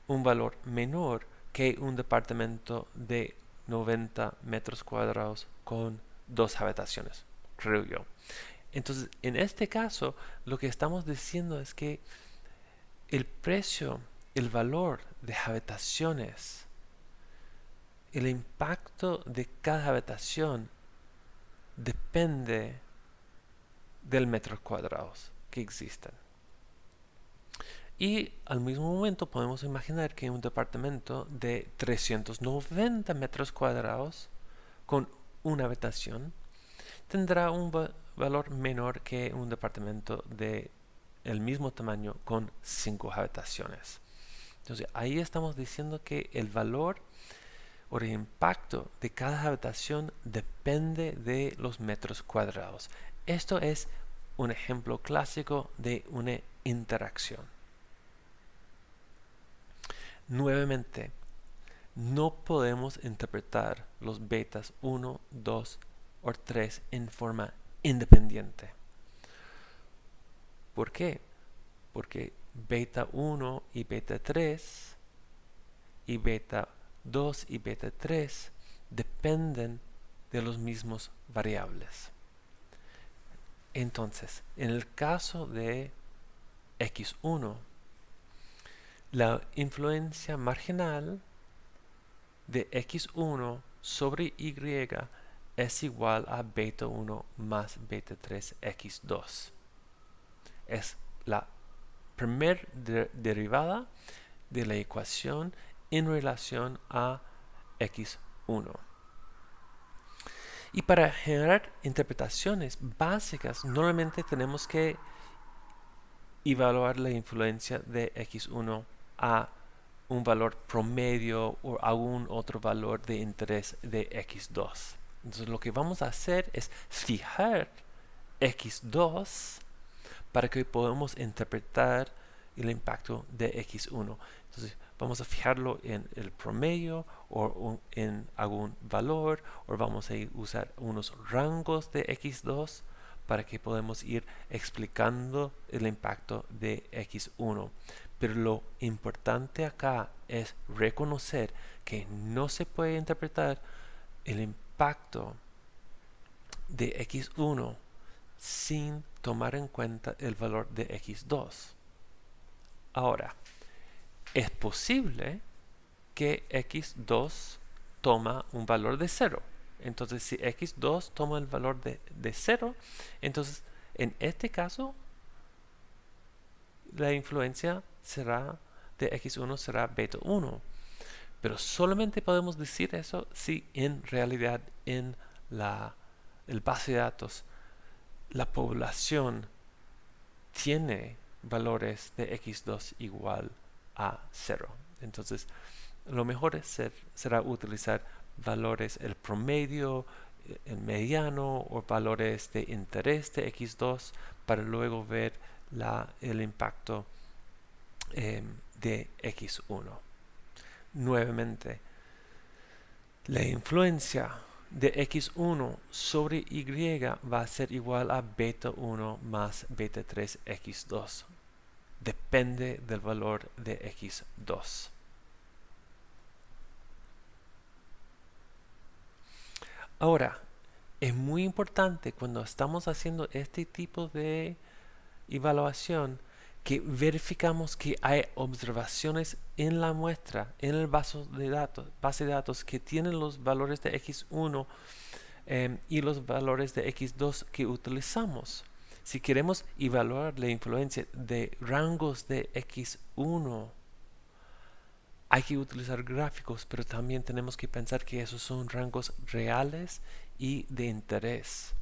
un valor menor que un departamento de 90 metros cuadrados con 2 habitaciones, creo yo. Entonces, en este caso, lo que estamos diciendo es que el precio, el valor de habitaciones, el impacto de cada habitación depende del metros cuadrados que existen. Y al mismo momento podemos imaginar que un departamento de 390 metros cuadrados con una habitación tendrá un valor menor que un departamento de el mismo tamaño con 5 habitaciones. Entonces ahí estamos diciendo que el valor o el impacto de cada habitación depende de los metros cuadrados. Esto es un ejemplo clásico de una interacción. Nuevamente, no podemos interpretar los betas 1, 2 o 3 en forma independiente. ¿Por qué? Porque beta 1 y beta 3 y beta 2 y beta 3 dependen de los mismos variables. Entonces, en el caso de x1, la influencia marginal de x1 sobre y es igual a beta 1 más beta 3 x2. Es la primera derivada de la ecuación en relación a x1. Y para generar interpretaciones básicas, normalmente tenemos que evaluar la influencia de x1 a un valor promedio o algún otro valor de interés de x2. Entonces lo que vamos a hacer es fijar x2 para que podamos interpretar el impacto de x1. Entonces vamos a fijarlo en el promedio o en algún valor, o vamos a usar unos rangos de x2 para que podamos ir explicando el impacto de x1. Pero lo importante acá es reconocer que no se puede interpretar el impacto de x1 sin tomar en cuenta el valor de x2. Ahora, es posible que x2 toma un valor de 0. Entonces, si x2 toma el valor de 0, entonces en este caso la influencia será de x1 será beta 1. Pero solamente podemos decir eso si en realidad en el base de datos la población tiene valores de x2 igual a 0. Entonces, lo mejor será utilizar valores, el promedio, el mediano o valores de interés de x2 para luego ver el impacto de x1. Nuevamente, la influencia de x1 sobre y va a ser igual a beta 1 más beta 3 x2. Depende del valor de x2. Ahora, es muy importante cuando estamos haciendo este tipo de evaluación que verificamos que hay observaciones en la muestra, en el base de datos que tienen los valores de x1 y los valores de x2 que utilizamos. Si queremos evaluar la influencia de rangos de x1, hay que utilizar gráficos, pero también tenemos que pensar que esos son rangos reales y de interés.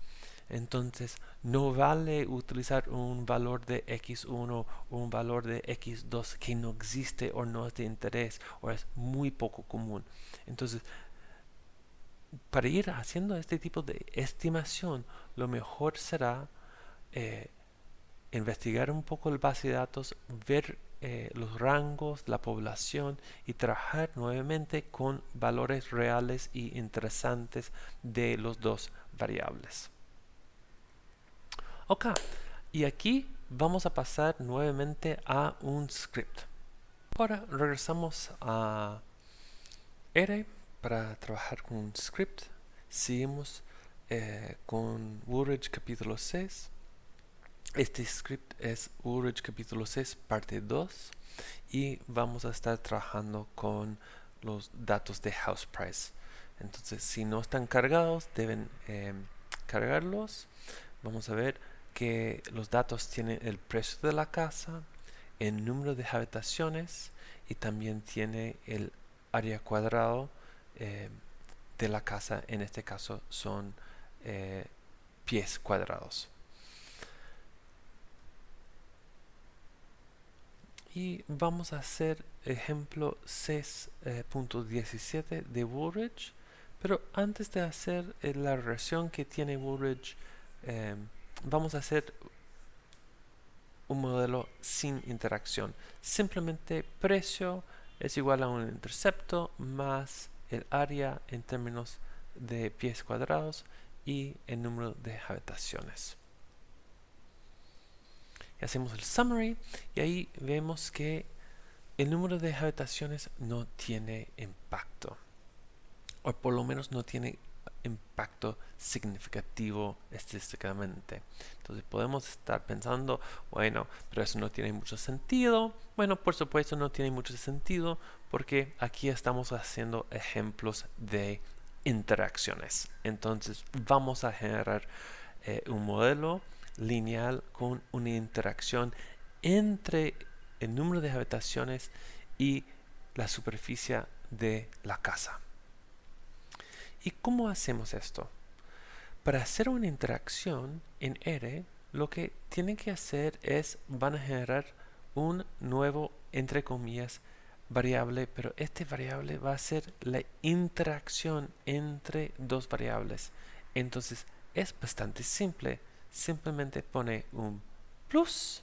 Entonces, no vale utilizar un valor de x1 o un valor de x2 que no existe o no es de interés o es muy poco común. Entonces, para ir haciendo este tipo de estimación, lo mejor será investigar un poco el base de datos, ver los rangos, la población y trabajar nuevamente con valores reales y interesantes de los dos variables. Ok, y aquí vamos a pasar nuevamente a un script. Ahora regresamos a R para trabajar con un script. Seguimos con Woolridge capítulo 6. Este script es Woolrich capítulo 6, parte 2, y vamos a estar trabajando con los datos de house price. Entonces, si no están cargados, deben cargarlos. Vamos a ver que los datos tienen el precio de la casa, el número de habitaciones y también tiene el área cuadrado eh, de la casa. En este caso son pies cuadrados. Y vamos a hacer ejemplo 6.17 de Woolrich. Pero antes de hacer la regresión que tiene Woolrich, vamos a hacer un modelo sin interacción. Simplemente precio es igual a un intercepto más el área en términos de pies cuadrados y el número de habitaciones. Y hacemos el summary y ahí vemos que el número de habitaciones no tiene impacto, o por lo menos no tiene impacto significativo estadísticamente. Entonces podemos estar pensando, bueno, pero eso no tiene mucho sentido. Bueno, por supuesto no tiene mucho sentido porque aquí estamos haciendo ejemplos de interacciones. Entonces vamos a generar un modelo lineal con una interacción entre el número de habitaciones y la superficie de la casa. ¿Y cómo hacemos esto? Para hacer una interacción en R, lo que tienen que hacer es, van a generar un nuevo, entre comillas, variable, pero este variable va a ser la interacción entre dos variables. Entonces es bastante simple. Simplemente pone un plus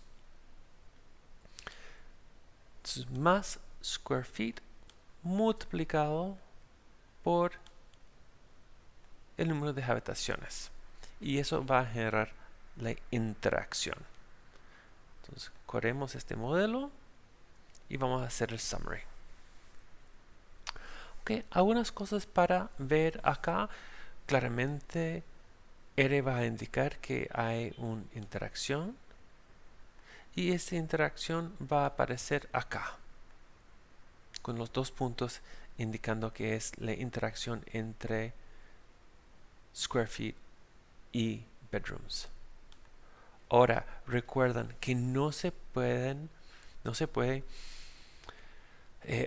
más square feet multiplicado por el número de habitaciones. Y eso va a generar la interacción. Entonces, corremos este modelo y vamos a hacer el summary. Ok, algunas cosas para ver acá. Claramente, R va a indicar que hay una interacción. Y esta interacción va a aparecer acá, con los dos puntos indicando que es la interacción entre square feet y bedrooms. Ahora, recuerdan que no se puede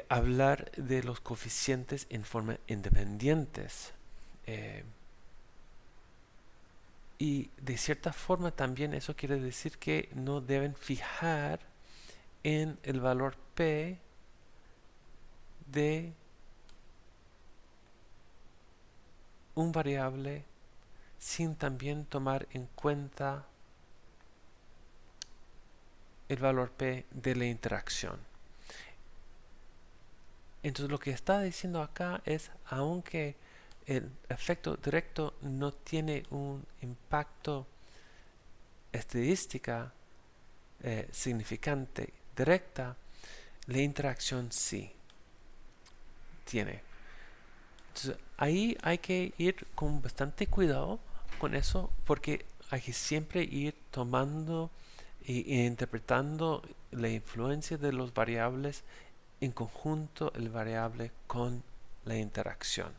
hablar de los coeficientes en forma independientes. Y de cierta forma también eso quiere decir que no deben fijar en el valor P de un variable sin también tomar en cuenta el valor P de la interacción. Entonces lo que está diciendo acá es, aunque el efecto directo no tiene un impacto estadística significante directa, la interacción sí tiene. Entonces ahí hay que ir con bastante cuidado con eso porque hay que siempre ir tomando e interpretando la influencia de los variables en conjunto el variable con la interacción.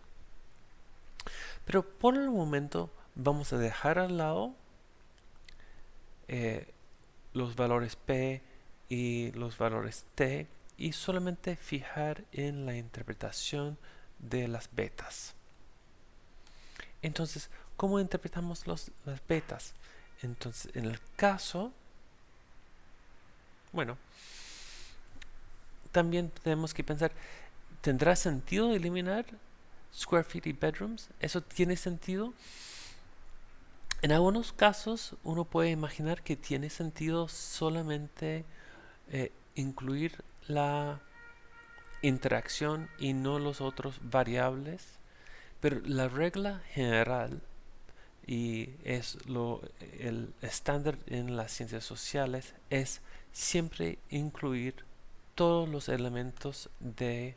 Pero por el momento vamos a dejar al lado eh, los valores P y los valores T y solamente fijar en la interpretación de las betas. Entonces, ¿cómo interpretamos las betas? Entonces, en el caso, bueno, también tenemos que pensar, ¿tendrá sentido eliminar square feet y bedrooms? ¿Eso tiene sentido? En algunos casos uno puede imaginar que tiene sentido solamente incluir la interacción y no los otros variables, pero la regla general y es el estándar en las ciencias sociales es siempre incluir todos los elementos de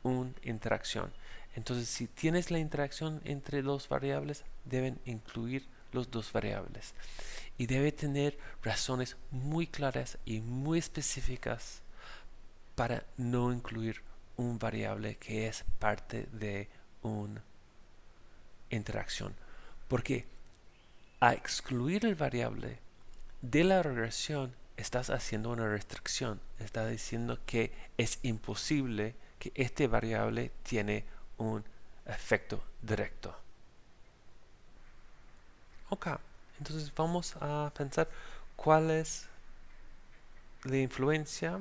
una interacción. Entonces, si tienes la interacción entre dos variables, deben incluir los dos variables. Y debe tener razones muy claras y muy específicas para no incluir un variable que es parte de una interacción. Porque a excluir el variable de la regresión estás haciendo una restricción. Estás diciendo que es imposible que este variable tiene un efecto directo. Ok, entonces vamos a pensar cuál es la influencia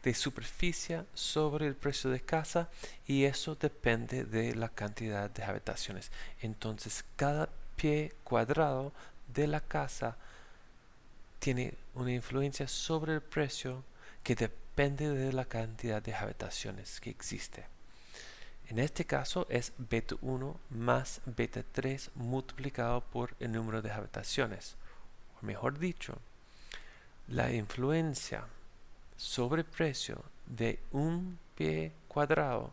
de superficie sobre el precio de casa, y eso depende de la cantidad de habitaciones. Entonces cada pie cuadrado de la casa tiene una influencia sobre el precio que depende de la cantidad de habitaciones que existe. En este caso es beta 1 más beta 3 multiplicado por el número de habitaciones. O mejor dicho, la influencia sobre precio de un pie cuadrado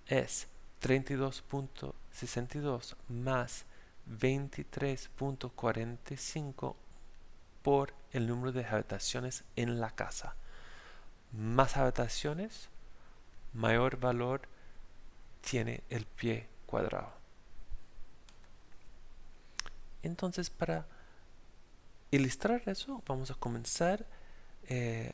es 32.62 más 23.45 por el número de habitaciones en la casa. Más habitaciones, mayor valor tiene el pie cuadrado. Entonces, para ilustrar eso, vamos a comenzar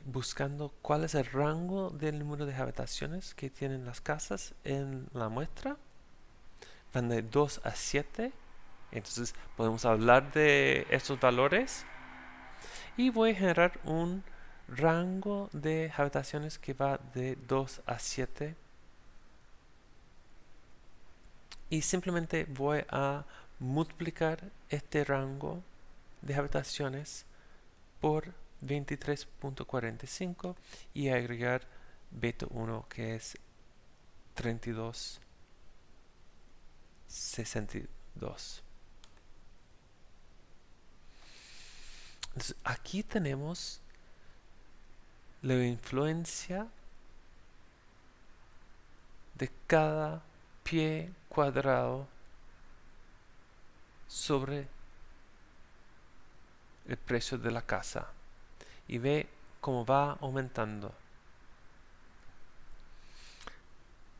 buscando cuál es el rango del número de habitaciones que tienen las casas en la muestra. Van de 2 a 7. Entonces podemos hablar de estos valores. Y voy a generar un rango de habitaciones que va de 2 a 7. Y simplemente voy a multiplicar este rango de habitaciones por 23.45 y agregar beta 1 que es 32.62. Entonces, aquí tenemos la influencia de cada pie cuadrado sobre el precio de la casa, y ve cómo va aumentando.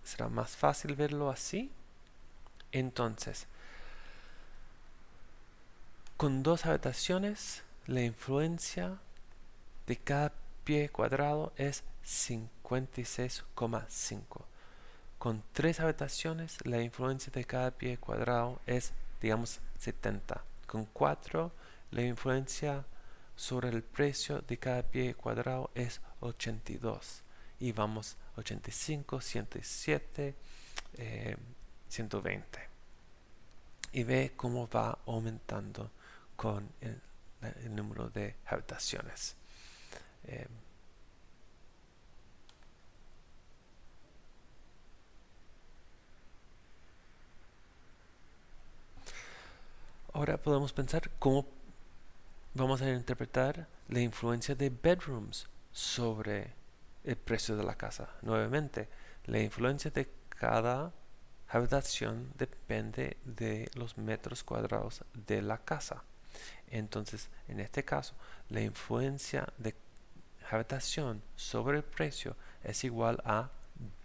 Será más fácil verlo así. Entonces, con 2 habitaciones, la influencia de cada pie cuadrado es 56,5. Con 3 habitaciones, la influencia de cada pie cuadrado es, digamos, 70. Con 4, la influencia sobre el precio de cada pie cuadrado es 82. Y vamos 85, 107, 120. Y ve cómo va aumentando con el número de habitaciones. Eh, Ahora podemos pensar cómo vamos a interpretar la influencia de bedrooms sobre el precio de la casa. Nuevamente, la influencia de cada habitación depende de los metros cuadrados de la casa. Entonces, en este caso, la influencia de habitación sobre el precio es igual a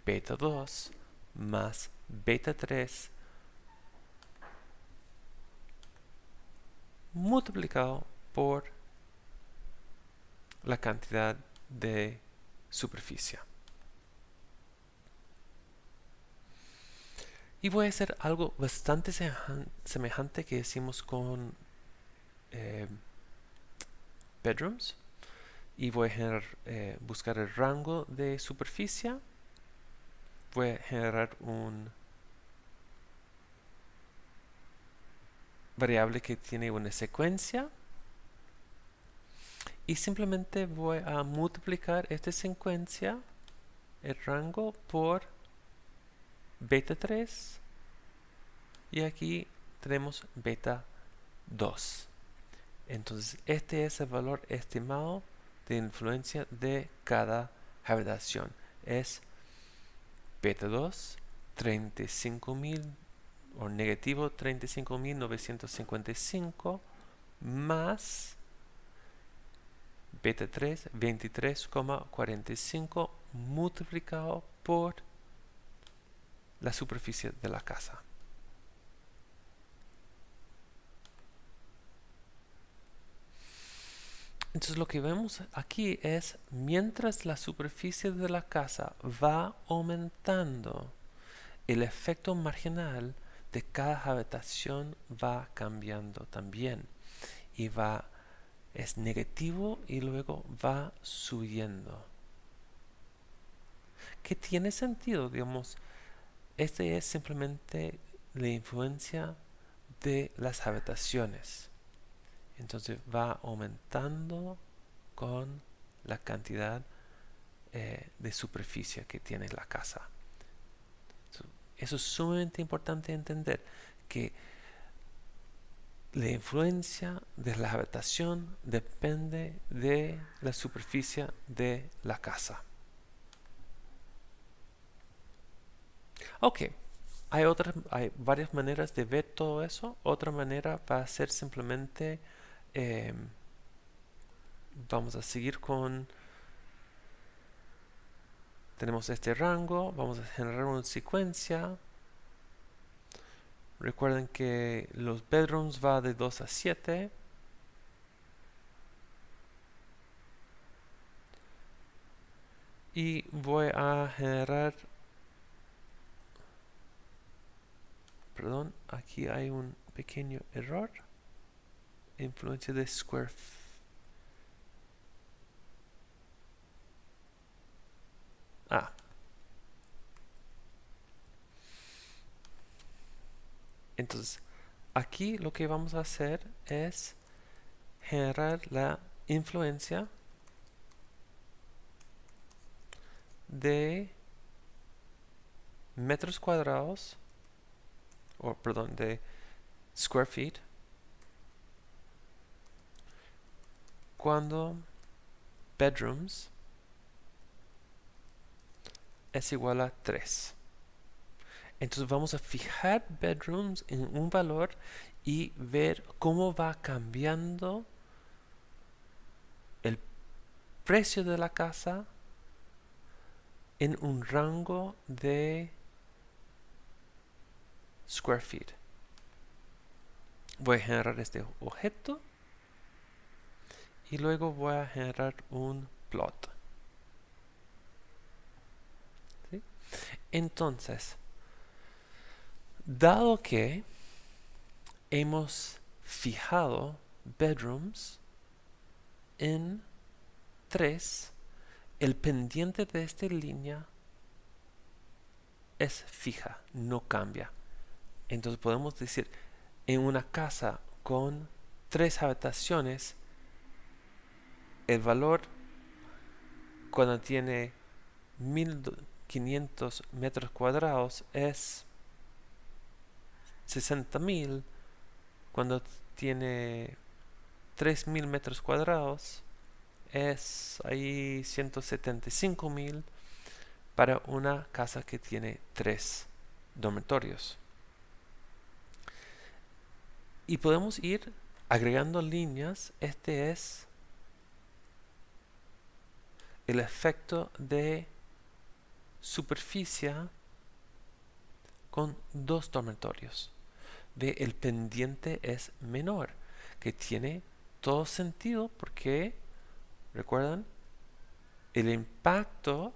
beta 2 más beta 3 multiplicado por la cantidad de superficie. Y voy a hacer algo bastante semejante que hicimos con eh, bedrooms. Y voy a buscar el rango de superficie. Voy a generar un variable que tiene una secuencia. Y simplemente voy a multiplicar esta secuencia, el rango, por beta 3. Y aquí tenemos beta 2. Entonces este es el valor estimado de influencia de cada habitación. Es beta 2, 35.000 o negativo 35.955 más beta 3 23,45 multiplicado por la superficie de la casa. Entonces lo que vemos aquí es, mientras la superficie de la casa va aumentando, el efecto marginal de cada habitación va cambiando también. Y es negativo y luego va subiendo. ¿Qué tiene sentido? Digamos, este es simplemente la influencia de las habitaciones. Entonces va aumentando con la cantidad de superficie que tiene la casa. Eso es sumamente importante entender, que la influencia de la habitación depende de la superficie de la casa. Ok, hay varias maneras de ver todo eso. Otra manera va a ser simplemente, eh, vamos a seguir con, tenemos este rango, vamos a generar una secuencia. Recuerden que los bedrooms va de 2 a 7. Y voy a generar, perdón, aquí hay un pequeño error. Influencia de square. Ah. Entonces, aquí lo que vamos a hacer es generar la influencia de metros cuadrados, o perdón, de square feet, cuando bedrooms es igual a 3. Entonces vamos a fijar bedrooms en un valor y ver cómo va cambiando el precio de la casa en un rango de square feet. Voy a generar este objeto y luego voy a generar un plot. ¿Sí? Entonces, dado que hemos fijado bedrooms en 3, el pendiente de esta línea es fija, no cambia. Entonces podemos decir, en una casa con 3 habitaciones, el valor cuando tiene 1500 metros cuadrados es 60.000. Cuando tiene 3000 metros cuadrados es ahí 175.000 para una casa que tiene 3 dormitorios. Y podemos ir agregando líneas. Este es el efecto de superficie con 2 dormitorios. Ve, el pendiente es menor, que tiene todo sentido porque, recuerdan, el impacto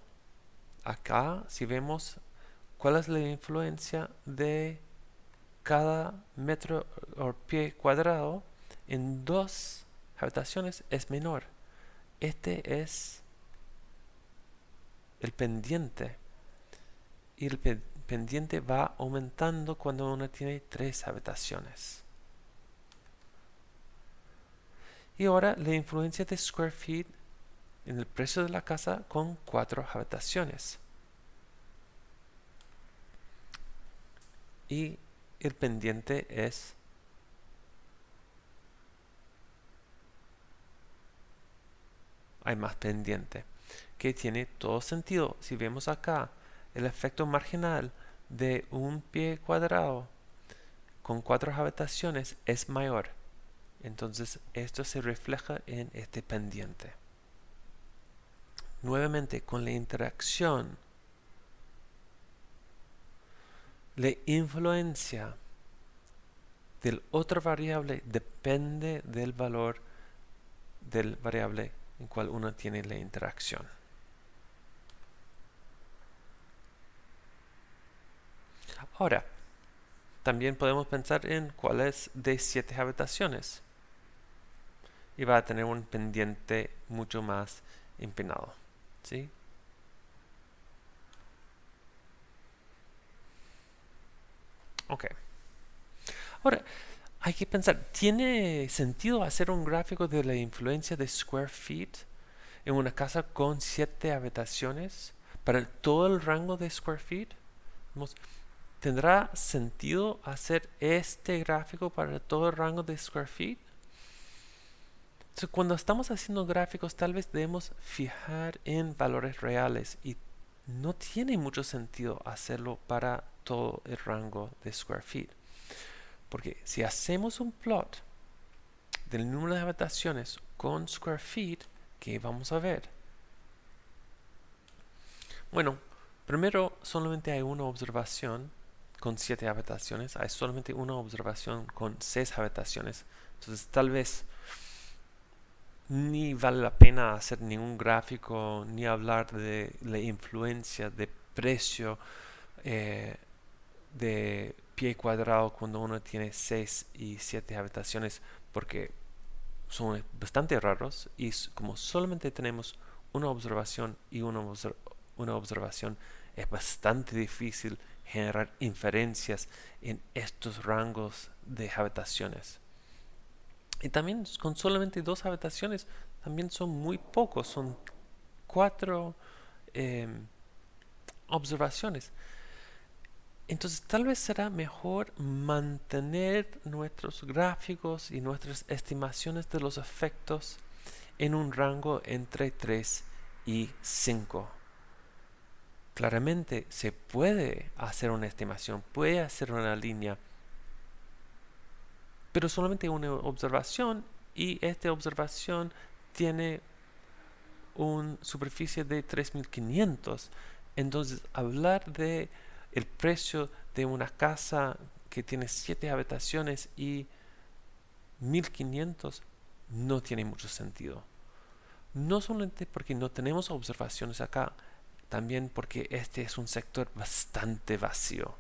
acá, si vemos cuál es la influencia de cada metro o pie cuadrado en 2 habitaciones, es menor. Este es el pendiente, y el pendiente va aumentando cuando uno tiene 3 habitaciones. Y ahora la influencia de square feet en el precio de la casa con 4 habitaciones. Y el pendiente es hay más pendiente, que tiene todo sentido. Si vemos acá el efecto marginal de un pie cuadrado con 4 habitaciones es mayor. Entonces esto se refleja en este pendiente. Nuevamente, con la interacción, la influencia del otro variable depende del valor del variable en cual uno tiene la interacción. Ahora, también podemos pensar en cuál es de 7 habitaciones y va a tener un pendiente mucho más empinado, ¿sí? Ok. Ahora, hay que pensar, ¿tiene sentido hacer un gráfico de la influencia de square feet en una casa con 7 habitaciones para todo el rango de square feet? ¿Tendrá sentido hacer este gráfico para todo el rango de square feet? Entonces, cuando estamos haciendo gráficos, tal vez debemos fijar en valores reales y no tiene mucho sentido hacerlo para todo el rango de square feet. Porque si hacemos un plot del número de habitaciones con square feet, ¿qué vamos a ver? Bueno, primero solamente hay una observación con 7 habitaciones, hay solamente una observación con 6 habitaciones. Entonces tal vez ni vale la pena hacer ningún gráfico ni hablar de la influencia de precio eh, de pie cuadrado cuando uno tiene 6 y 7 habitaciones, porque son bastante raros y como solamente tenemos una observación y una observación, es bastante difícil generar inferencias en estos rangos de habitaciones. Y también con solamente 2 habitaciones también son muy pocos, son 4 eh, observaciones. Entonces tal vez será mejor mantener nuestros gráficos y nuestras estimaciones de los efectos en un rango entre 3 y 5. Claramente se puede hacer una estimación, puede hacer una línea, pero solamente una observación y esta observación tiene una superficie de 3500. Entonces hablar de el precio de una casa que tiene 7 habitaciones y 1500 no tiene mucho sentido. No solamente porque no tenemos observaciones acá, también porque este es un sector bastante vacío.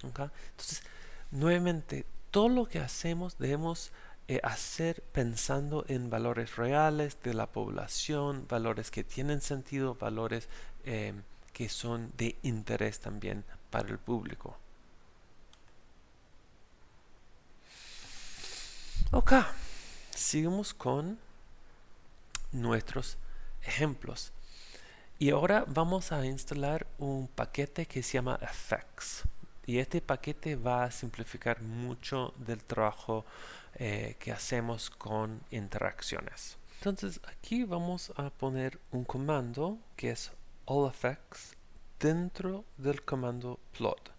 ¿Okay? Entonces, nuevamente, todo lo que hacemos debemos hacer pensando en valores reales de la población, valores que tienen sentido, valores que son de interés también para el público. Ok, seguimos con nuestros ejemplos. Y ahora vamos a instalar un paquete que se llama Effects. Y este paquete va a simplificar mucho del trabajo que hacemos con interacciones. Entonces aquí vamos a poner un comando que es all effects dentro del comando plot.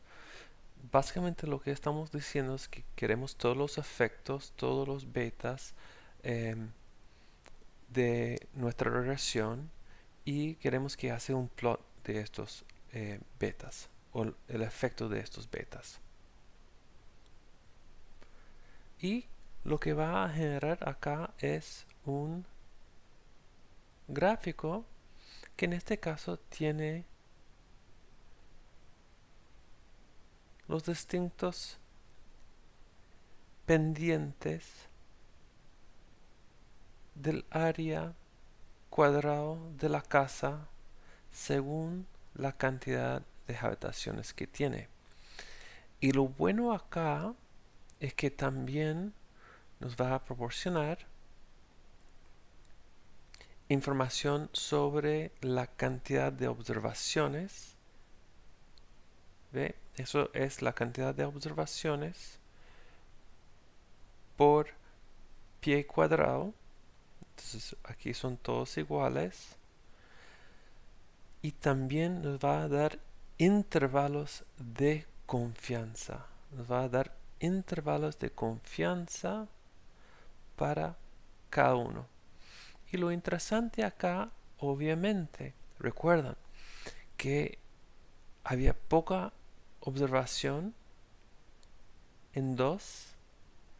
Básicamente lo que estamos diciendo es que queremos todos los efectos, todos los betas em, de nuestra regresión y queremos que hace un plot de estos betas o el efecto de estos betas. Y lo que va a generar acá es un gráfico que en este caso tiene los distintos pendientes del área cuadrado de la casa según la cantidad de habitaciones que tiene. Y lo bueno acá es que también nos va a proporcionar información sobre la cantidad de observaciones. ¿Ve? Eso es la cantidad de observaciones por pie cuadrado. Entonces aquí son todos iguales. Y también nos va a dar intervalos de confianza. Nos va a dar intervalos de confianza para cada uno. Y lo interesante acá, obviamente, recuerdan que había poca observación en 2,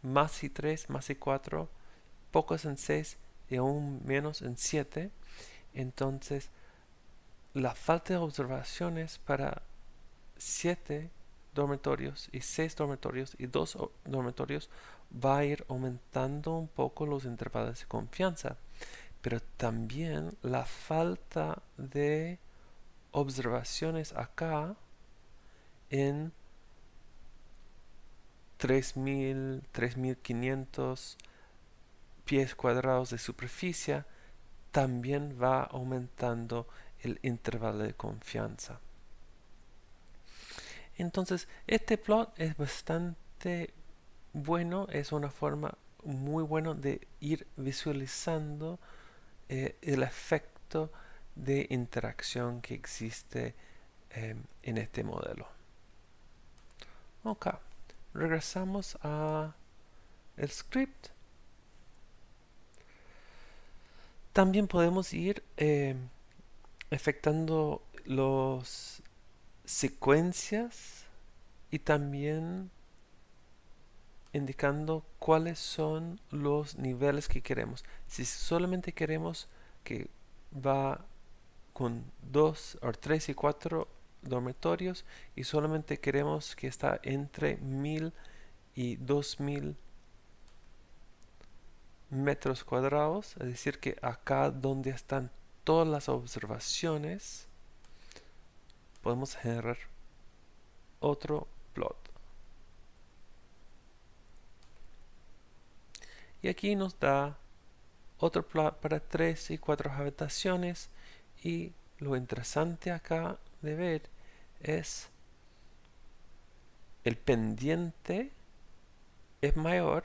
más y 3, más y 4, pocos en 6 y aún menos en 7. Entonces, la falta de observaciones para 7 dormitorios y 6 dormitorios y 2 dormitorios va a ir aumentando un poco los intervalos de confianza. Pero también la falta de observaciones acá en 3000, 3500 pies cuadrados de superficie también va aumentando el intervalo de confianza. Entonces, este plot es bastante bueno, es una forma muy buena de ir visualizando el efecto de interacción que existe en este modelo. Ok, regresamos a el script. También podemos ir efectuando las secuencias y también indicando cuáles son los niveles que queremos. Si solamente queremos que va con 2 o 3 y 4 dormitorios y solamente queremos que está entre 1000 y 2000 metros cuadrados, es decir que acá donde están todas las observaciones podemos generar otro plot. Y aquí nos da otro plot para 3 y 4 habitaciones, y lo interesante acá de ver es el pendiente es mayor,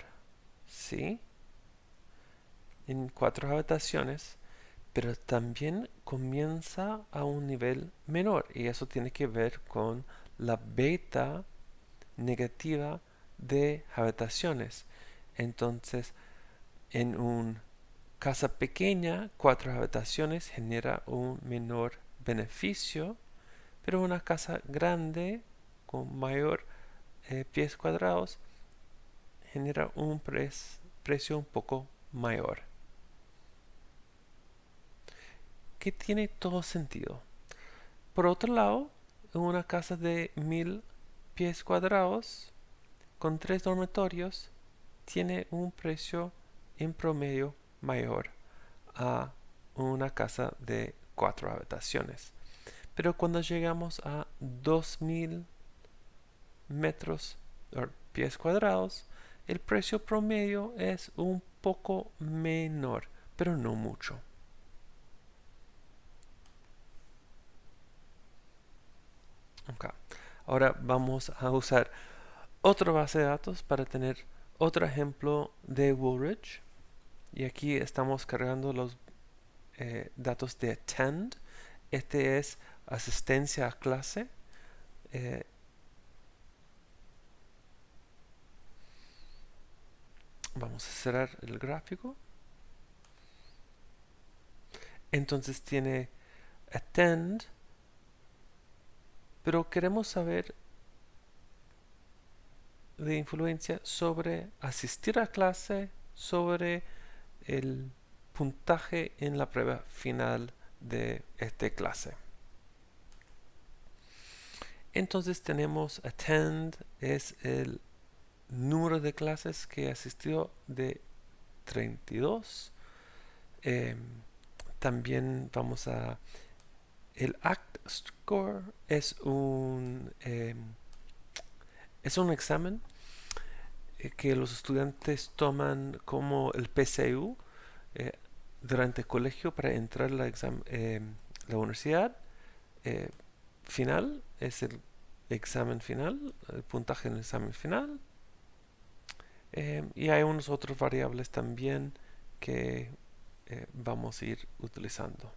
¿sí? En 4 habitaciones, pero también comienza a un nivel menor, y eso tiene que ver con la beta negativa de habitaciones. Entonces, en una casa pequeña, 4 habitaciones genera un menor beneficio, pero una casa grande con mayor pies cuadrados genera un precio un poco mayor, que tiene todo sentido. Por otro lado, una casa de 1000 pies cuadrados con 3 dormitorios tiene un precio en promedio mayor a una casa de 4 habitaciones. Pero cuando llegamos a 2000 metros o pies cuadrados, el precio promedio es un poco menor, pero no mucho. Okay. Ahora vamos a usar otra base de datos para tener otro ejemplo de Woolrich. Y aquí estamos cargando los datos de attend. Este es asistencia a clase. Eh, Vamos a cerrar el gráfico. Entonces tiene attend, pero queremos saber de influencia sobre asistir a clase, sobre el puntaje en la prueba final de esta clase. Entonces tenemos attend, es el número de clases que asistió de 32. También vamos a... El ACT score es un examen que los estudiantes toman como el PSU eh, durante el colegio para entrar a la universidad. eh, Final es el examen final, el puntaje en el examen final. Y hay unos otros variables también que vamos a ir utilizando.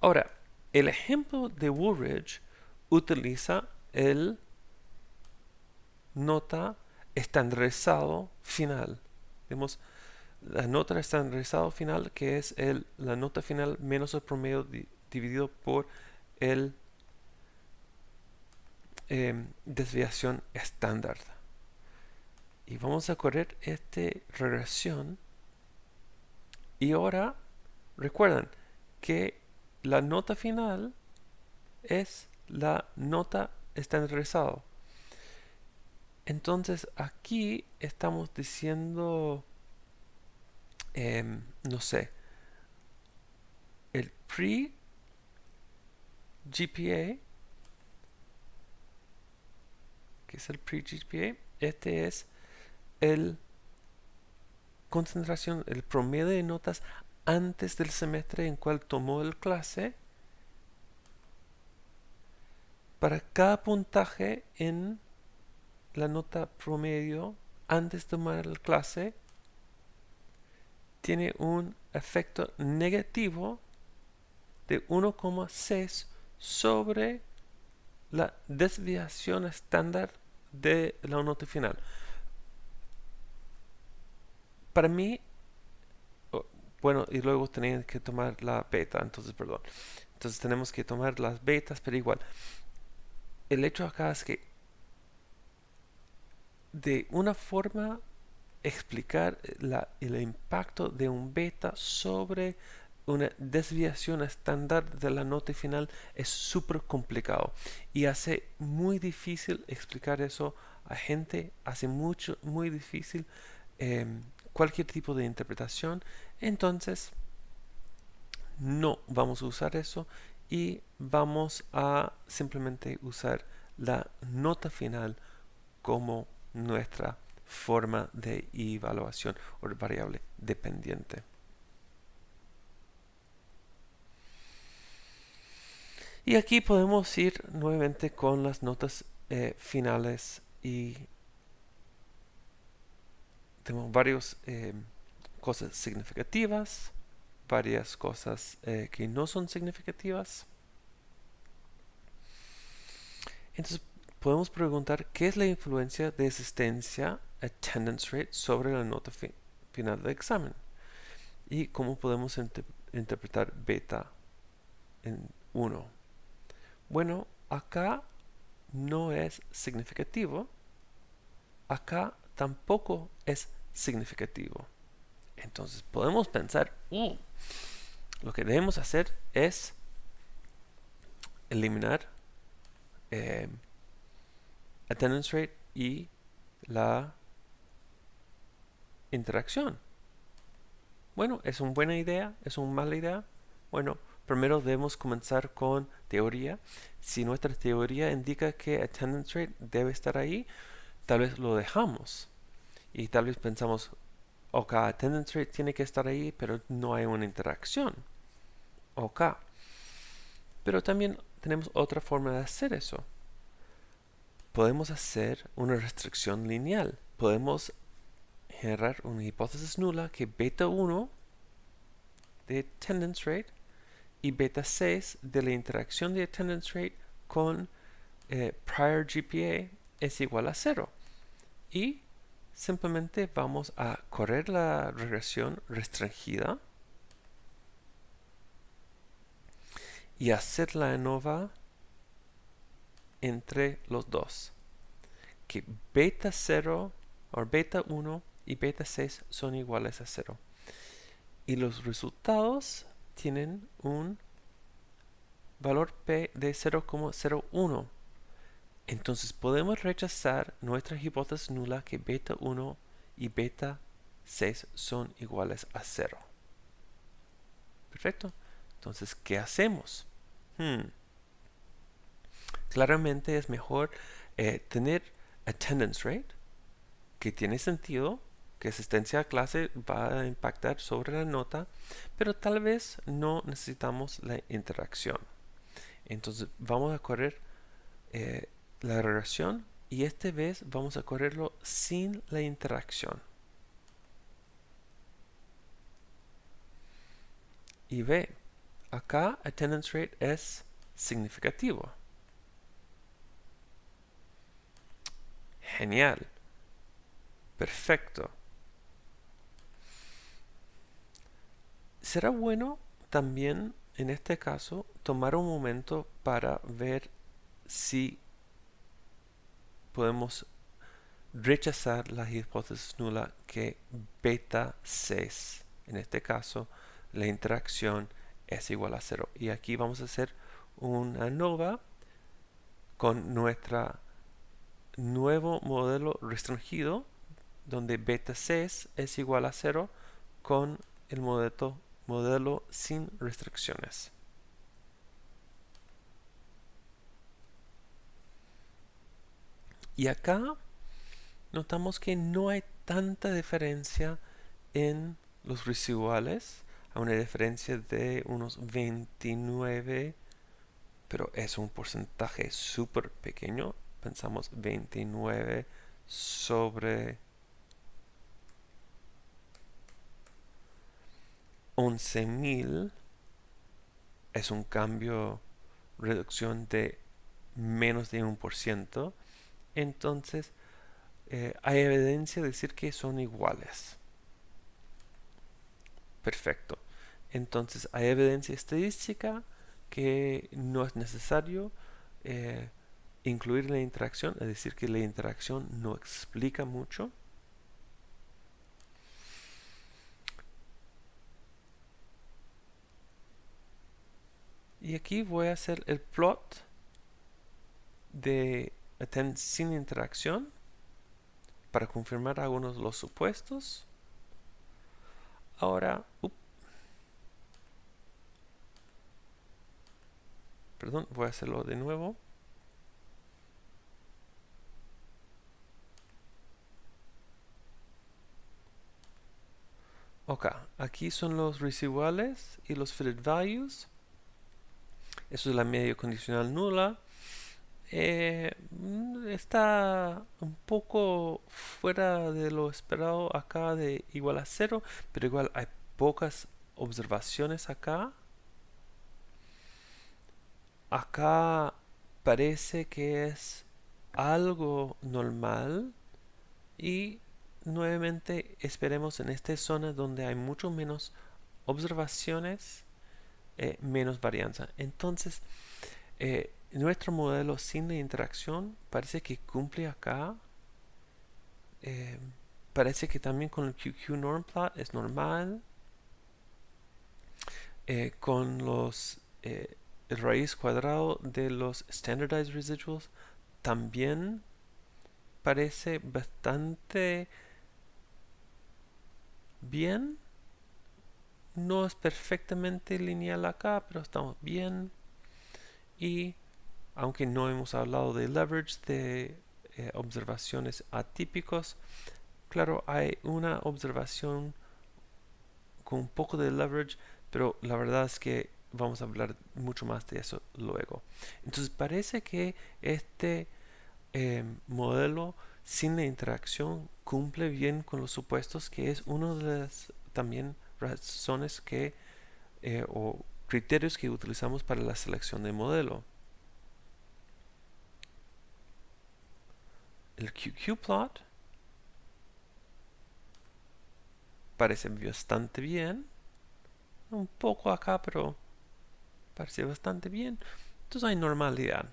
Ahora, El ejemplo de Woolridge utiliza el nota estandarizado final. Vemos la nota estandarizado final, que es la nota final menos el promedio dividido por el desviación estándar. Y vamos a correr esta regresión. Y ahora recuerden que la nota final es la nota estandarizado. Entonces aquí estamos diciendo, no sé, el pre-GPA, que es el pre-GPA, este es el concentración, el promedio de notas antes del semestre en cual tomó el clase para cada puntaje en la nota promedio antes de tomar la clase tiene un efecto negativo de 1,6 sobre la desviación estándar de la nota final. Para mí, bueno, y luego tenían que tomar la beta, entonces, perdón. Entonces tenemos que tomar las betas, pero igual. El hecho acá es que de una forma explicar el impacto de un beta sobre una desviación estándar de la nota final es súper complicado y hace muy difícil explicar eso a gente, hace muy difícil cualquier tipo de interpretación. Entonces no vamos a usar eso y vamos a simplemente usar la nota final como nuestra forma de evaluación o variable dependiente. Y aquí podemos ir nuevamente con las notas finales y tenemos varias cosas significativas, varias cosas que no son significativas. Entonces podemos preguntar qué es la influencia de asistencia, attendance rate, sobre la nota final del examen y cómo podemos interpretar beta en 1. Bueno, acá no es significativo, acá tampoco es significativo. Entonces podemos pensar, lo que debemos hacer es eliminar eh, attendance rate y la interacción. Bueno, ¿es una buena idea? ¿Es una mala idea? Bueno, primero debemos comenzar con teoría. Si nuestra teoría indica que attendance rate debe estar ahí, tal vez lo dejamos. Y tal vez pensamos, ok, attendance rate tiene que estar ahí, pero no hay una interacción. Ok. Pero también tenemos otra forma de hacer eso. Podemos hacer una restricción lineal. Podemos generar una hipótesis nula que beta 1 de attendance rate y beta 6 de la interacción de attendance rate con prior GPA es igual a 0. Y simplemente vamos a correr la regresión restringida y hacer la ANOVA entre los dos. Que beta 0 o beta 1 y beta 6 son iguales a 0. Y los resultados tienen un valor P de 0,01. Entonces podemos rechazar nuestra hipótesis nula que beta 1 y beta 6 son iguales a 0. Perfecto. Entonces, ¿qué hacemos? Claramente es mejor tener attendance rate, que tiene sentido, que asistencia a clase va a impactar sobre la nota, pero tal vez no necesitamos la interacción. Entonces vamos a correr la regresión y esta vez vamos a correrlo sin la interacción. Y ve, acá attendance rate es significativo. Genial. Perfecto. Será bueno también en este caso tomar un momento para ver si podemos rechazar la hipótesis nula que beta 6, en este caso la interacción es igual a cero. Y aquí vamos a hacer una nova con nuestro nuevo modelo restringido donde beta 6 es igual a cero con el modelo sin restricciones. Y acá notamos que no hay tanta diferencia en los residuales, a una diferencia de unos 29, pero es un porcentaje súper pequeño. Pensamos 29 sobre 11.000 es un cambio, reducción de menos de 1%. Entonces, hay evidencia de decir que son iguales. Perfecto. Entonces, hay evidencia estadística que no es necesario eh, incluir la interacción, es decir, que la interacción no explica mucho. Y aquí voy a hacer el plot de attend sin interacción para confirmar algunos de los supuestos. Ahora, perdón, voy a hacerlo de nuevo. Ok, aquí son los residuales y los fitted values. Eso es la media condicional nula. Está un poco fuera de lo esperado acá de igual a cero, pero igual hay pocas observaciones acá. Acá parece que es algo normal y nuevamente esperemos en esta zona donde hay mucho menos observaciones, menos varianza. Entonces, nuestro modelo sin la interacción parece que cumple acá. Eh, Parece que también con el QQ norm plot es normal. Con los el raíz cuadrado de los standardized residuals también parece bastante bien. No es perfectamente lineal acá, pero estamos bien. Y aunque no hemos hablado de leverage, de observaciones atípicos, claro, hay una observación con un poco de leverage, pero la verdad es que vamos a hablar mucho más de eso luego. Entonces parece que este modelo sin la interacción cumple bien con los supuestos, que es una de las también razones que o criterios que utilizamos para la selección de modelo. El QQ-plot parece bastante bien. Un poco acá, pero parece bastante bien. Entonces hay normalidad.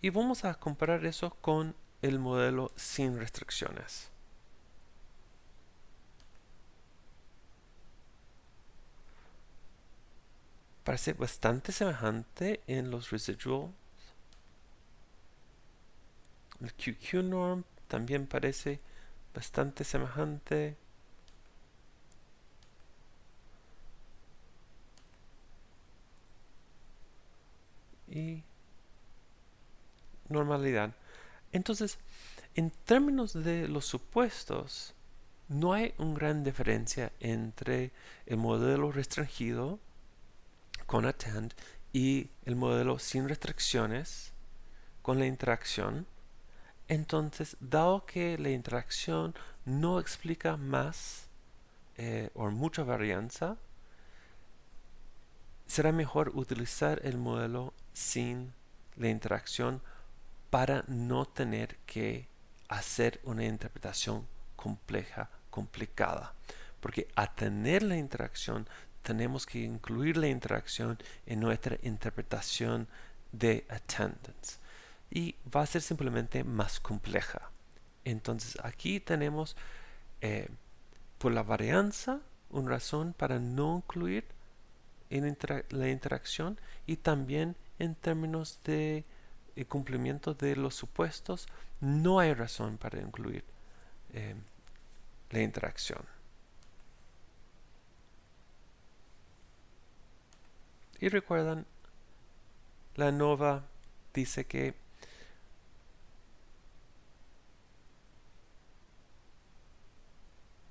Y vamos a comparar eso con el modelo sin restricciones. Parece bastante semejante en los residuals. El QQ norm también parece bastante semejante. Y normalidad. Entonces, en términos de los supuestos, no hay una gran diferencia entre el modelo restringido con attend y el modelo sin restricciones con la interacción. Entonces, dado que la interacción no explica más o mucha varianza, será mejor utilizar el modelo sin la interacción para no tener que hacer una interpretación complicada. Porque a tener la interacción, tenemos que incluir la interacción en nuestra interpretación de attendance. Y va a ser simplemente más compleja. Entonces aquí tenemos por la varianza una razón para no incluir en la interacción, y también en términos de cumplimiento de los supuestos no hay razón para incluir eh, la interacción. Y recuerdan, la ANOVA dice que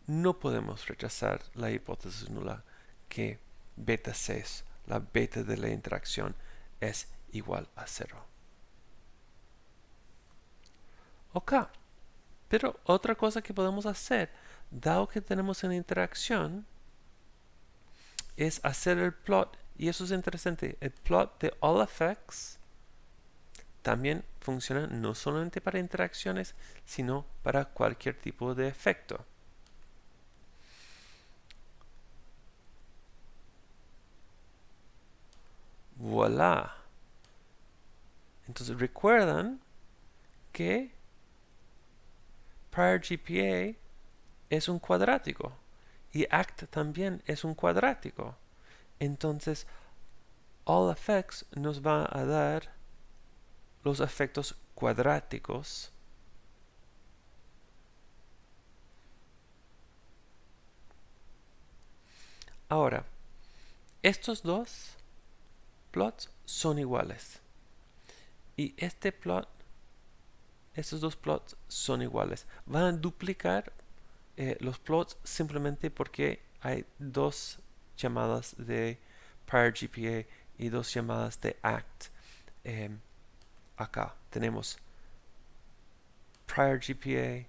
no podemos rechazar la hipótesis nula que beta 6, la beta de la interacción, es igual a 0. Ok, pero otra cosa que podemos hacer, dado que tenemos una interacción, es hacer el plot, y eso es interesante. El plot de all effects también funciona no solamente para interacciones, sino para cualquier tipo de efecto. Voilà. Entonces recuerdan que prior GPA es un cuadrático y ACT también es un cuadrático. Entonces all effects nos va a dar los efectos cuadráticos ahora. Estos dos plots son iguales y estos dos plots son iguales. Van a duplicar los plots simplemente porque hay dos llamadas de prior GPA y dos llamadas de ACT. Acá tenemos prior GPA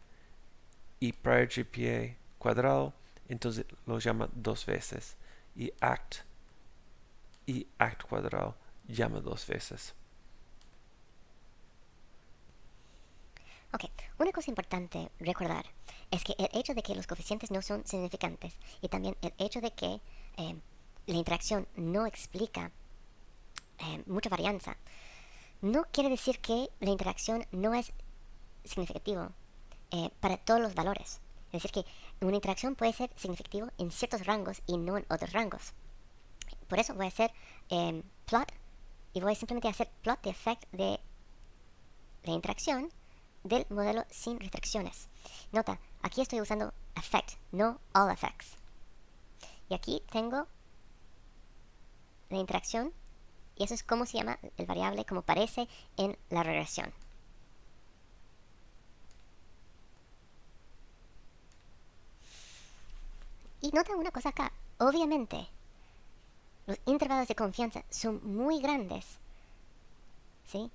y prior GPA cuadrado, entonces lo llama dos veces, y ACT cuadrado llama dos veces. Ok, una cosa importante recordar es que el hecho de que los coeficientes no son significantes y también el hecho de que la interacción no explica mucha varianza, no quiere decir que la interacción no es significativo para todos los valores. Es decir, que una interacción puede ser significativo en ciertos rangos y no en otros rangos. Por eso voy a hacer plot y voy simplemente a hacer plot de effect de la interacción del modelo sin restricciones. Nota, aquí estoy usando effect, no all effects. Y aquí tengo la interacción y eso es como se llama el variable como parece en la regresión. Y nota una cosa acá, obviamente los intervalos de confianza son muy grandes, ¿sí?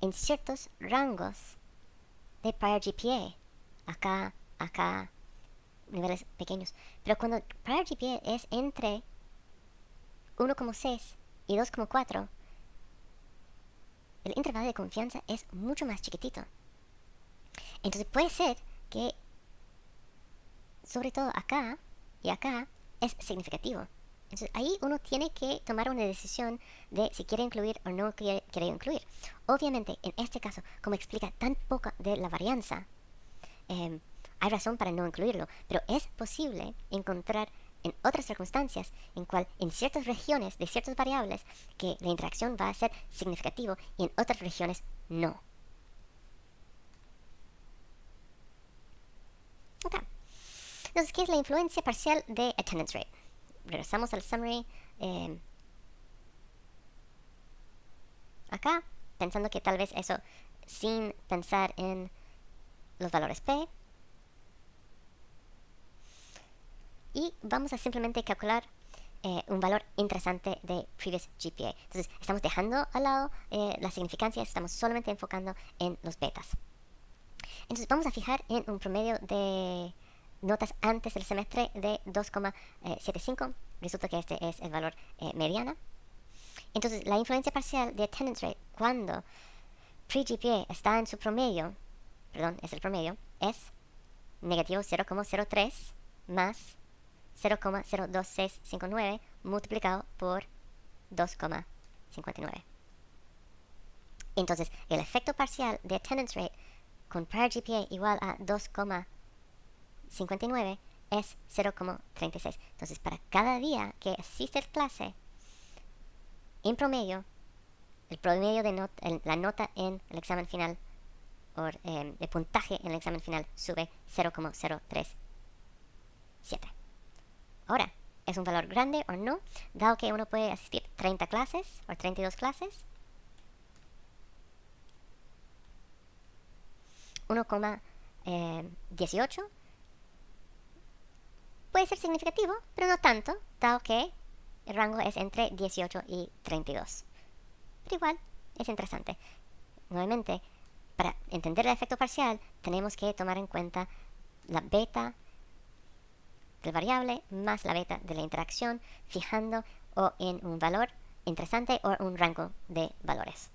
En ciertos rangos de prior GPA, acá, niveles pequeños. Pero cuando prior GPA es entre 1,6 y 2,4, el intervalo de confianza es mucho más chiquitito. Entonces puede ser que, sobre todo acá y acá, es significativo. Entonces ahí uno tiene que tomar una decisión de si quiere incluir o no quiere incluir. Obviamente, en este caso, como explica tan poca de la varianza, hay razón para no incluirlo, pero es posible encontrar en otras circunstancias en cual en ciertas regiones de ciertas variables que la interacción va a ser significativo y en otras regiones no. Ok. Entonces, ¿qué es la influencia parcial de attendance rate? Regresamos al summary acá, pensando que tal vez eso sin pensar en los valores P. Y vamos a simplemente calcular un valor interesante de previous GPA. Entonces, estamos dejando al lado la significancia, estamos solamente enfocando en los betas. Entonces, vamos a fijar en un promedio de notas antes del semestre de 2,75. Resulta que este es el valor mediana. Entonces, la influencia parcial de attendance rate cuando pre-GPA está en su promedio, es el promedio, es negativo 0,03 más 0,02659 multiplicado por 2,59. Entonces, el efecto parcial de attendance rate con prior GPA igual a 2,59 es 0,36. Entonces, para cada día que asistes a clase, en promedio, el promedio de la nota en el examen final, o el puntaje en el examen final, sube 0,037. Ahora, ¿es un valor grande o no? Dado que uno puede asistir 30 clases o 32 clases, 1,18 puede ser significativo, pero no tanto, dado que el rango es entre 18 y 32. Pero igual, es interesante. Nuevamente, para entender el efecto parcial, tenemos que tomar en cuenta la beta del variable más la beta de la interacción, fijando o en un valor interesante o un rango de valores.